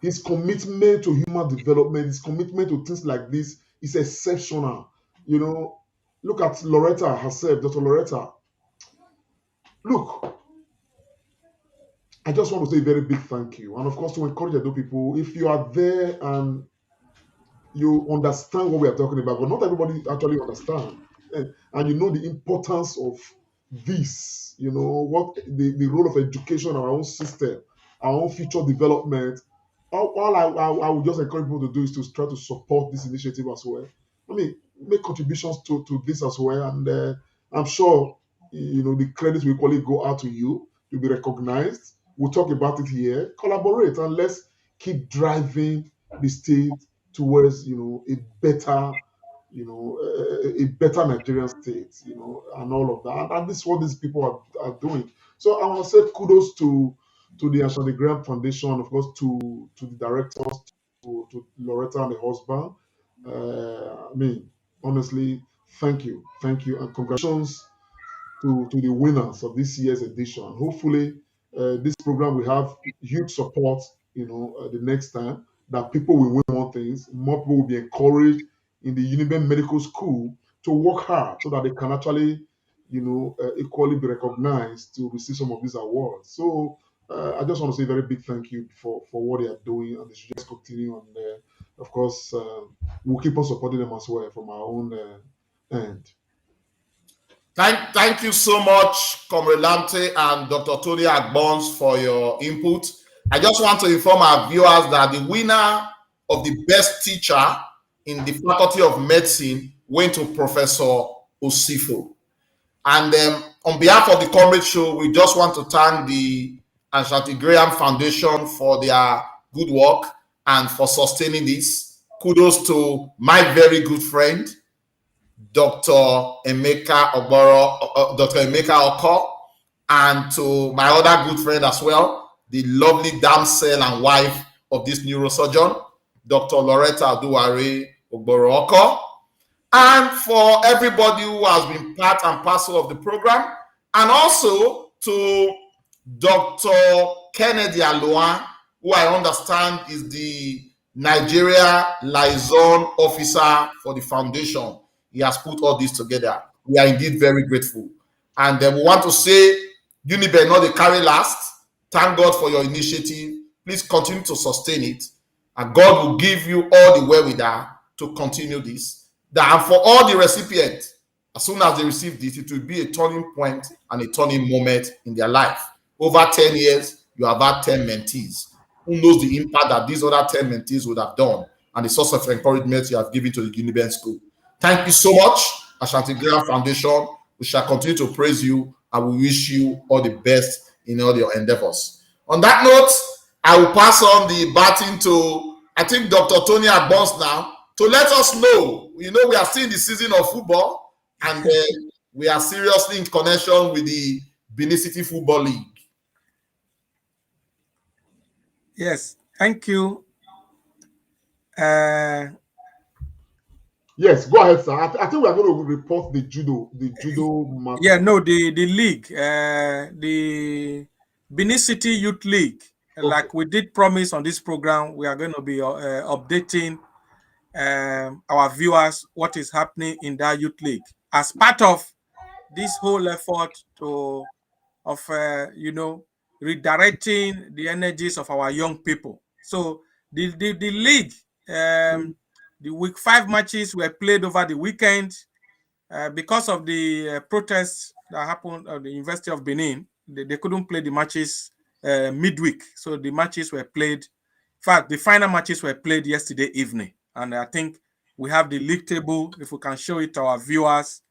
His commitment to human development, his commitment to things like this is exceptional. Look at Loretta herself, Dr. Loretta. Look, I just want to say a very big thank you. And of course, to encourage Edo people, if you are there and you understand what we are talking about, but not everybody actually understands. And you know the importance of this, what the role of education in our own system, our own future development. All I would just encourage people to do is to try to support this initiative as well. I mean, make contributions to this as well. And I'm sure, the credits will equally go out to you. You'll be recognized. We'll talk about it here. Collaborate, and let's keep driving the state towards, a better, a better Nigerian state, and all of that. And this is what these people are doing. So I want to say kudos to the Ashanti Graham Foundation, of course, to the directors, to Loretta and the husband. I mean, honestly, thank you, and congratulations to the winners of this year's edition. Hopefully, this program will have huge support, the next time, that people will win more things, more people will be encouraged in the Uniben Medical School to work hard so that they can actually, equally be recognized to receive some of these awards. So I just want to say a very big thank you for what they are doing, and they should just continue. And of course, we'll keep on supporting them as well from our own end. Thank you so much, Comrade Lamte and Dr. Tony Agbons, for your input. I just want to inform our viewers that the winner of the best teacher in the Faculty of Medicine went to Professor Osifo. And on behalf of the Comrade Show, we just want to thank the Ashanti Graham Foundation for their good work and for sustaining this. Kudos to my very good friend, Dr. Emeka Oko, and to my other good friend as well, the lovely damsel and wife of this neurosurgeon, Dr. Loretta Aduware Ogboro Oko, and for everybody who has been part and parcel of the program, and also to Dr. Kennedy Aloan, who I understand is the Nigeria liaison officer for the foundation. He has put all this together. We are indeed very grateful. And we want to say, Uniben not the carry last. Thank God for your initiative. Please continue to sustain it. And God will give you all the wherewithal to continue this. And for all the recipients, as soon as they receive this, it will be a turning point and a turning moment in their life. Over 10 years, you have had 10 mentees. Who knows the impact that these other 10 mentees would have done and the source of encouragement you have given to the Uniben School. Thank you so much, Ashanti Graham Foundation. We shall continue to praise you, and we wish you all the best in all your endeavors. On that note, I will pass on the baton to, I think, Dr. Tony Agbons now, to let us know. We are still in the season of football, and we are seriously in connection with the Benin City Football League. Yes, thank you. Yes, go ahead, sir. I think we are going to report the judo match. Yeah, no, the league, the Benin City Youth League. Okay. Like we did promise on this program, we are going to be updating our viewers what is happening in that youth league as part of this whole effort of redirecting the energies of our young people. So the league. The week 5 matches were played over the weekend because of the protests that happened at the University of Benin. They couldn't play the matches midweek. So the matches were played. In fact, the final matches were played yesterday evening. And I think we have the league table, if we can show it to our viewers,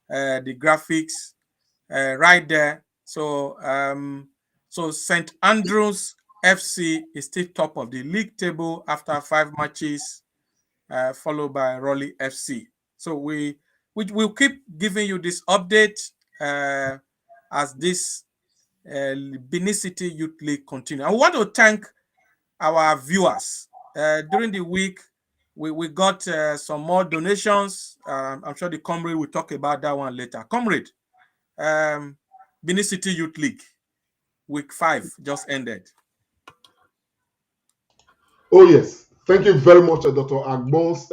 the graphics right there. So, so St. Andrews FC is still top of the league table after 5 matches. Followed by Raleigh FC. So we will keep giving you this update as this Benin City Youth League continues. I want to thank our viewers. During the week, we got some more donations. I'm sure the Comrade will talk about that one later. Comrade, Benin City Youth League, week 5 just ended. Oh, yes. Thank you very much, Dr. Agbons.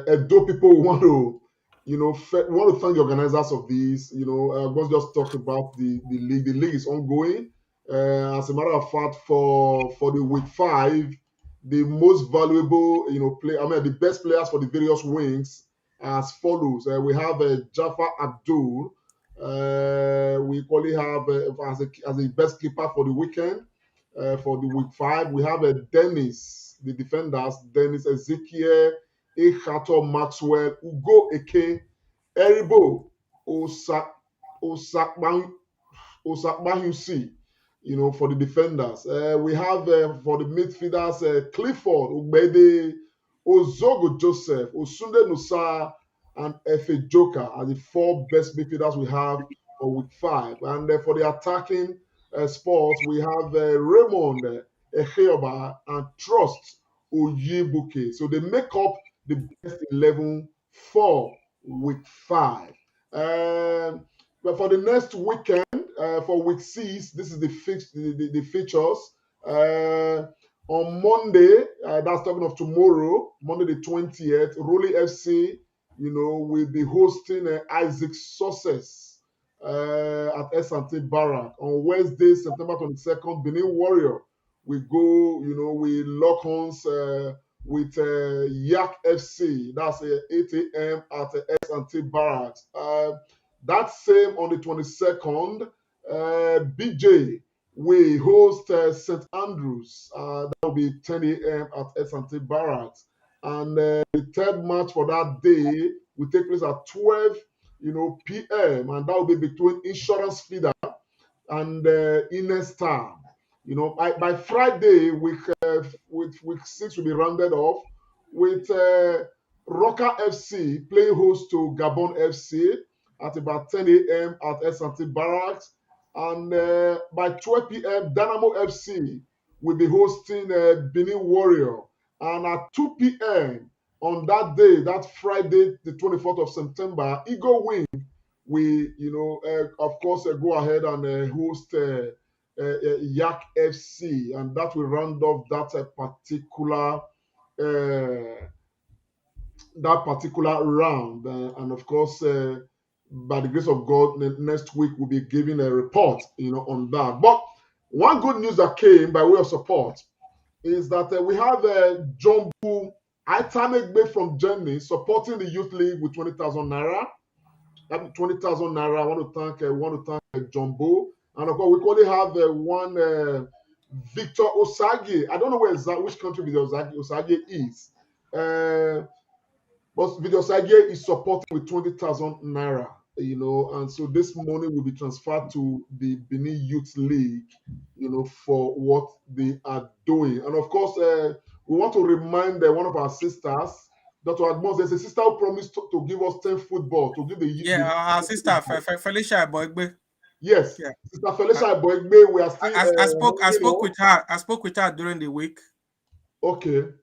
Edo people want to, want to thank the organizers of this. Agbons just talked about the league. The league is ongoing. As a matter of fact, for the week 5, the most valuable, the best players for the various wings as follows. We have Jafar Abdul. We probably have as a best keeper for the weekend. For the week 5, we have Dennis. The defenders, Dennis Ezekiel, Echato Maxwell, Ugo Eke, Eribo, Osakbahusi, for the defenders. We have for the midfielders, Clifford, Ugbede, Ozogo Joseph, Osunde Nusa, and FA Joker are the 4 best midfielders we have for week 5. And for the attacking spots, we have Raymond Echeoba and Trust Oyebuke. So they make up the best 11 for week 5. But for the next weekend, for week 6, this is the features. On Monday, that's talking of tomorrow, Monday the 20th, Raleigh FC, will be hosting Isaac Success at S&T Barrack. On Wednesday, September 22nd, Benin Warrior, we go, we lock horns with Yak FC. That's 8 a.m. at S&T Barracks. That same on the 22nd, BJ, we host St. Andrews. That will be 10 a.m. at S&T Barracks. And the third match for that day will take place at 12 p.m. And that will be between Insurance Feeder and Ines Town. By Friday, week 6 will be rounded off with Rocker FC playing host to Gabon FC at about 10 a.m. at S&T Barracks. And by 12 p.m., Dynamo FC will be hosting Benin Warrior. And at 2 p.m. on that day, that Friday, the 24th of September, Eagle Wing, we, of course, go ahead and host Yak FC. And that will round off that particular round. And of course, by the grace of God, next week we'll be giving a report, on that. But one good news that came by way of support is that we have Jumbo Aitamegbe from Germany supporting the Youth League with 20,000 naira. That 20,000 naira. I want to thank Jumbo. And of course, we only have one Victor Osage. I don't know which country Victor Osage is. But Victor Osage is supporting with 20,000 naira. And so this money will be transferred to the Benin Youth League, for what they are doing. And of course, we want to remind one of our sisters, Dr. Agbons, there's a sister who promised to give us 10 football, to give the our sister, Felicia Boygbe. Yes, yeah. Sister Felicia Boygbe, we are still... I spoke with her. I spoke with her during the week. Okay.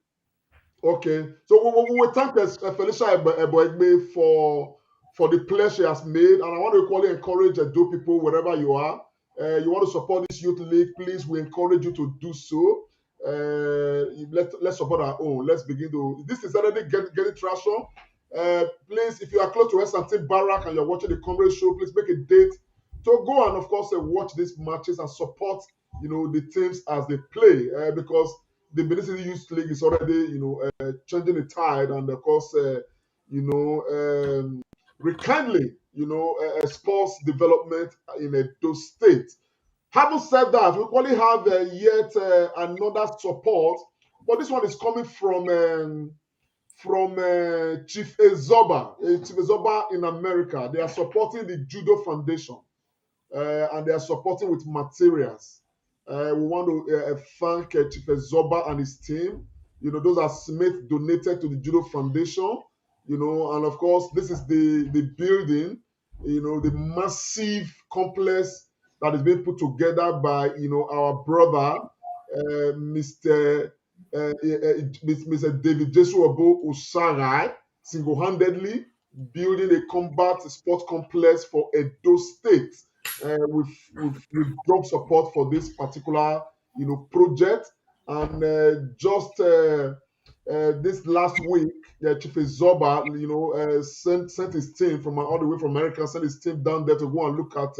So we thank Felicia Boygbe for the pledge she has made, and I want to equally encourage Edo people wherever you are. You want to support this youth league, please, we encourage you to do so. Let's support our own. Let's begin to... This is already getting traction. Please, if you are close to S&T Barrack and you're watching the Comrade Show, please make a date to go and, of course, watch these matches and support, the teams as they play, because the Benin City Youth League is already, changing the tide, and of course, rekindling, sports development in Edo State. Having said that, we only have yet another support, but this one is coming from Chief Ezoba. Chief Ezoba in America. They are supporting the Judo Foundation, and they are supporting with materials. We want to thank Chief Ezoba and his team. Those are Smith donated to the Judo Foundation. And of course, this is the building, the massive complex that is being put together by, our brother, Mr. David Jesuabo Osarai, single-handedly building a combat sport complex for Edo State. We've dropped support for this particular, project, and just this last week, Chief Zoba, sent his team from all the way from America, sent his team down there to go and look at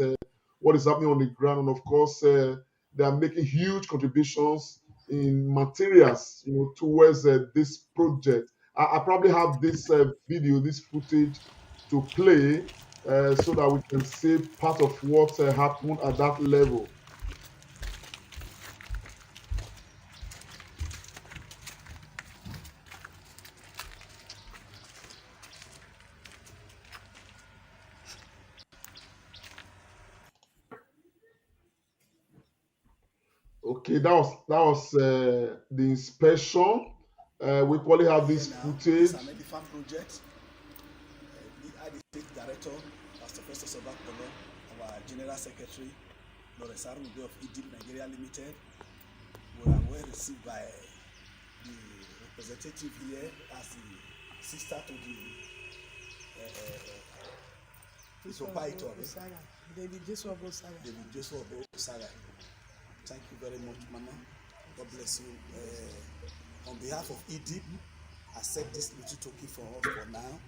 what is happening on the ground. And of course, they are making huge contributions in materials, towards this project. I probably have this video, this footage to play so that we can see part of what happened at that level. Okay, that was the inspection. We probably have this footage. the State Director, Pastor Festus Obakono, our General Secretary, Lawrence Arunde of ESZIP Nigeria Limited. We are well received by the representative here as the sister to the proprietor. David Joshua Saga. Thank you very much, Mama. God bless you. On behalf of ESZIP, accept this little token for us for now.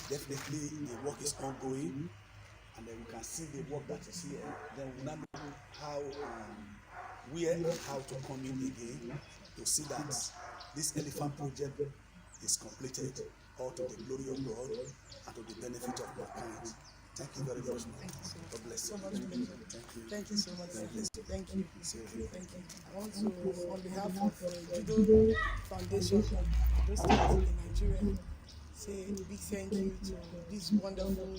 Definitely, the work is ongoing, and then we can see the work that is here. Then we now know how, where and how to come in again to see that this elephant project is completed, all to the glory of God and to the benefit of mankind. Thank you very much, man. God bless you. Thank you so much. Thank you. I want to, on behalf of Judo Foundation, Edo State in Nigeria, say a big thank you to this wonderful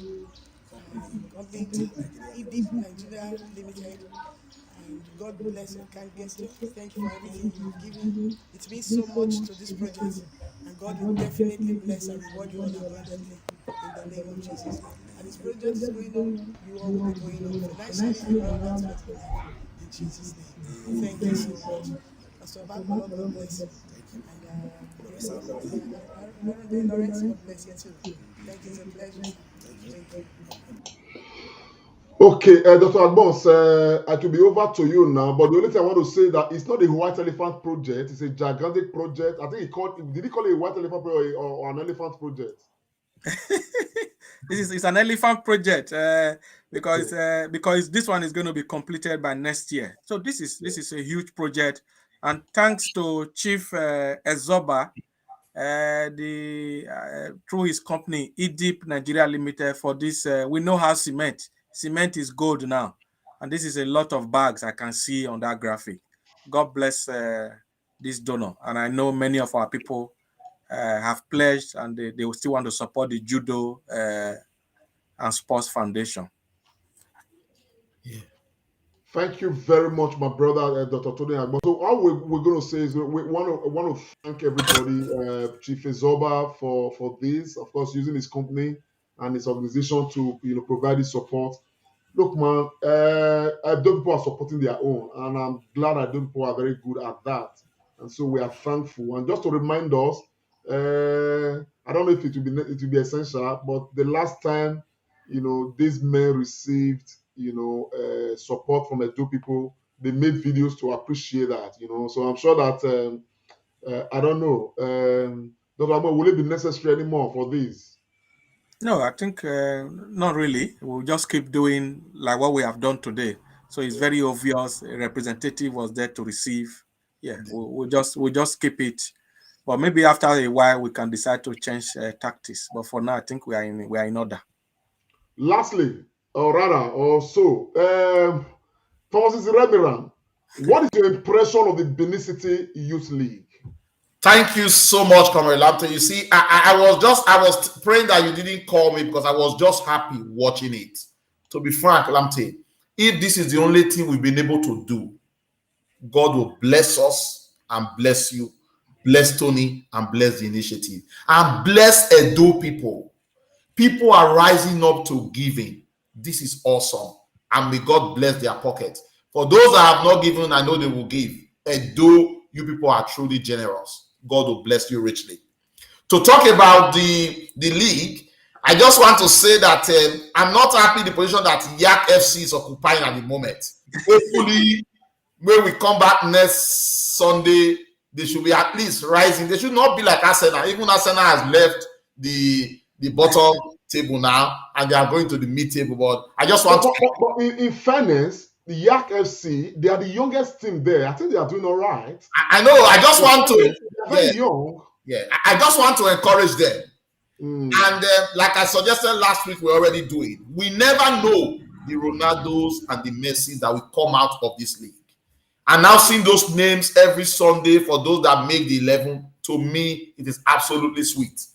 company, ESZIP Nigeria Limited. And God bless you, can't guess it. Thank you for everything you've given. It means so much to this project, and God will definitely bless and reward you all abundantly in the name of Jesus. And this project is going on, you all will be going on financially and all aspects of life. In Jesus' name. Thank you so much. Pastor Obakono, God bless you. And Lawrence, God bless you too. Thank you, it's a pleasure. Thank you. Okay, Dr. Agbons, I will be over to you now, but the only thing I want to say that it's not a white elephant project, it's a gigantic project. I think did he call it a white elephant project or an elephant project? It's an elephant project because this one is going to be completed by next year. So this is a huge project, and thanks to Chief Ezoba, through his company ESZIP Nigeria Limited for this. We know how cement is gold now, and this is a lot of bags I can see on that graphic. God bless this donor, and I know many of our people have pledged, and they will still want to support the Judo and Sports Foundation. Yeah. Thank you very much, my brother, Dr. Tony Agbon. So all we're going to say is we want to thank everybody, Chief Ezoba, for this, of course, using his company and his organization to provide his support. Look, man, Edo people are supporting their own, and I'm glad Edo people are very good at that. And so we are thankful. And just to remind us, I don't know if it will be essential, but the last time, these men received, support from Edo people, they made videos to appreciate that, So I'm sure that, I don't know, Dr. Amo, will it be necessary anymore for this? No, I think not really. We'll just keep doing like what we have done today. So it's very obvious a representative was there to receive. Yeah, we'll just keep it. But maybe after a while we can decide to change tactics. But for now, I think we are in order. Lastly, or rather, Thomas Remiran, what is your impression of the Benin City Youth League? Thank you so much, Comrade Lamte. You see, I was praying that you didn't call me because I was just happy watching it. To be frank, Lamte, if this is the only thing we've been able to do, God will bless us and bless you, bless Tony and bless the initiative, and bless Edo people. People are rising up to giving. This is awesome. And may God bless their pocket. For those that have not given, I know they will give. Edo, you people are truly generous. God will bless you richly. To talk about the league, I just want to say that I'm not happy the position that Yak FC is occupying at the moment. Hopefully, when we come back next Sunday, they should be at least rising. They should not be like Arsenal. Even Arsenal has left the bottom table now, and they are going to the mid table. But I just want But in fairness, the Yak FC, they are the youngest team there. I think they are doing all right. I know. I just want to. They're very young. Yeah, I just want to encourage them. And like I suggested last week, we're already doing. We never know the Ronaldos and the Messis that will come out of this league. And now seeing those names every Sunday for those that make the 11, to me, it is absolutely sweet.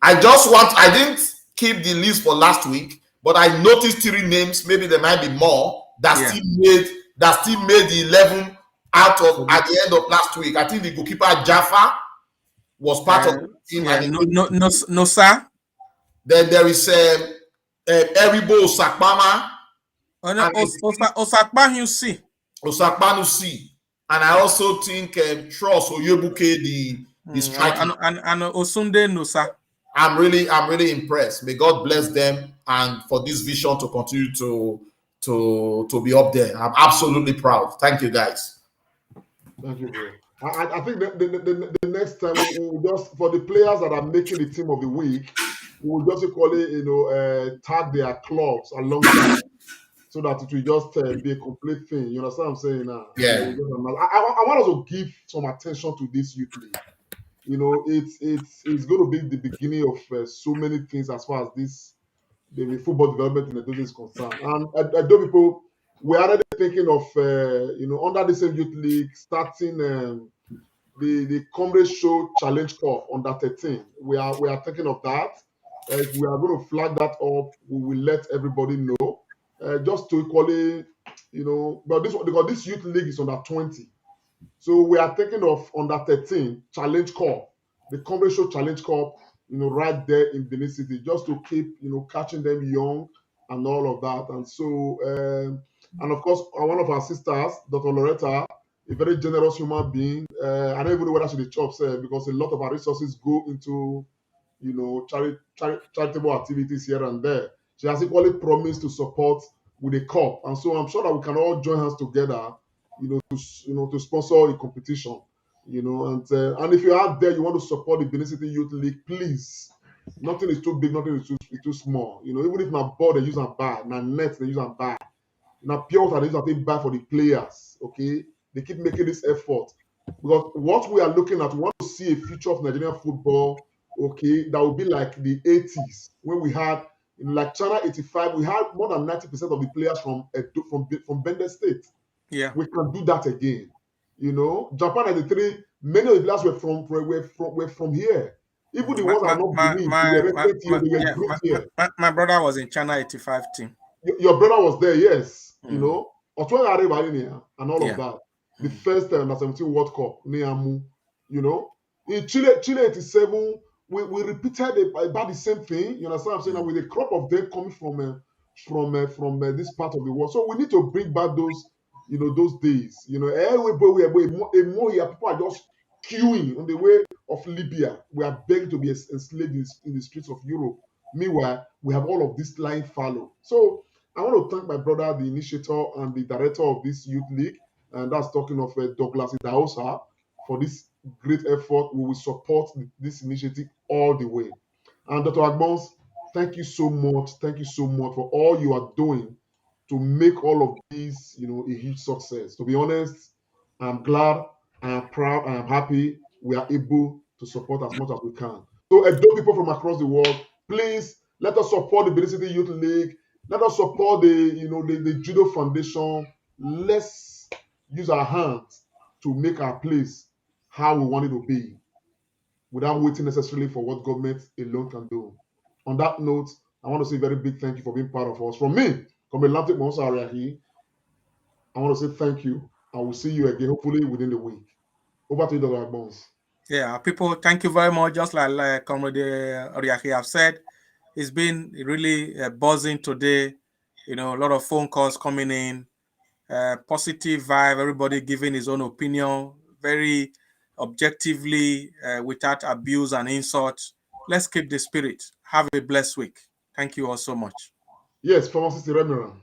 I didn't keep the list for last week, but I noticed 3 names, maybe there might be more, that still made the 11 out of at the end of last week. I think the goalkeeper Jaffa was part of the team. No, sir. Then there is Eribo Osakpama. Osakpanusi. Osakpanusi. And I also think Trust Oyebuke, the striker. And Osunde Nusa. I'm really impressed. May God bless them and for this vision to continue to be up there. I'm absolutely proud. Thank you, guys. Thank you, bro. I think the next time we'll just, for the players that are making the team of the week, we will just equally, tag their clubs alongside so that it will just be a complete thing. You understand what I'm saying now? Yeah. I want us to give some attention to this youth league. It's going to be the beginning of so many things as far as the football development in Edo is concerned. And Edo people, we're already thinking of, under the same youth league, starting the Comrade Show Challenge Cup under 13. We are thinking of that. If we are going to flag that up, we will let everybody know. Just to equally, but because this youth league is under 20. So we are thinking of under 13 Challenge Cup, the Comrade Show Challenge Cup, right there in Benin City, just to keep, catching them young and all of that. And so, and of course, one of our sisters, Dr. Loretta, a very generous human being. I don't even know whether she the chop because a lot of our resources go into, charitable activities here and there. She has equally promised to support with a cup, and so I'm sure that we can all join hands together, to sponsor a competition, and if you're out there, you want to support the Benin City Youth League, please. Nothing is too big, nothing is too small. Even if my ball they use and buy, now net they use and buy, now pure water they use and take buy for the players. Okay, they keep making this effort because what we are looking at, we want to see a future of Nigerian football. Okay, that will be like the 80s when we had, like China 85, we had more than 90% of the players from Bender State. Yeah, we can do that again. Japan 93, many of the players were from here. Even the ones that are not Benin, my brother was in China 85 team. Your brother was there, yes. Otwa and all of that. The first under 17 World Cup, Niamu. In Chile 87. We repeated about the same thing. You understand what I'm saying? With a crop of them coming from this part of the world. So we need to bring back those days. People are just queuing on the way of Libya. We are begging to be enslaved in the streets of Europe. Meanwhile, we have all of this lying fallow. So I want to thank my brother, the initiator and the director of this youth league, and that's talking of Douglas Idaosa, for this great effort. We will support this initiative all the way. And Dr. Agbons, thank you so much. Thank you so much for all you are doing to make all of these, a huge success. To be honest, I'm glad, I am proud, I am happy we are able to support as much as we can. So Edo people from across the world, please let us support the Benin City Youth League. Let us support the Judo Foundation. Let's use our hands to make our place how we want it to be, without waiting necessarily for what government alone can do. On that note, I want to say a very big thank you for being part of us. From me, Comrade Show, I want to say thank you. I will see you again, hopefully within the week. Over to you, Dr. Agbons. Yeah, people, thank you very much. Just like Comrade Oriaki have said, it's been really buzzing today. A lot of phone calls coming in, positive vibe, everybody giving his own opinion, very objectively, without abuse and insult. Let's keep the spirit. Have a blessed week. Thank you all so much. Yes, Pharmacist Remira.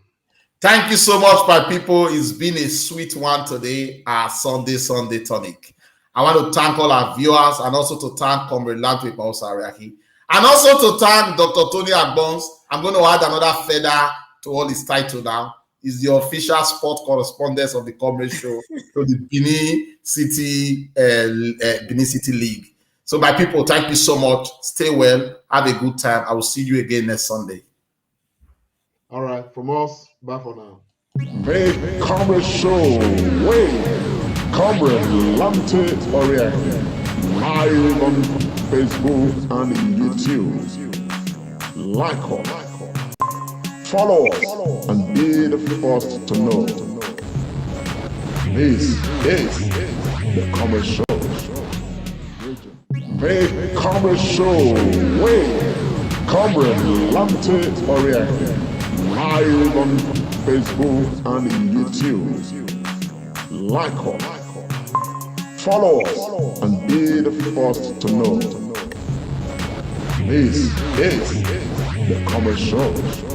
Thank you so much, my people. It's been a sweet one today, our Sunday tonic. I want to thank all our viewers and also to thank Comrade Philanthropy and also to thank Dr. Tony Agbons. I'm going to add another feather to all his title now. Is the official sport correspondent of the Comrade Show to the Benin City League. So my people, thank you so much. Stay well. Have a good time. I will see you again next Sunday. All right. From us, bye for now. Make Comrade Show wait. Comrade Philanthropy live on Facebook and YouTube. Like us. Follow us and be the first to know. This is the Comrade Show. Make Comrade Show wait. Comrade Lante Oriake, live on Facebook and YouTube. Like us, follow us, and be the first to know. This is the Comrade Show.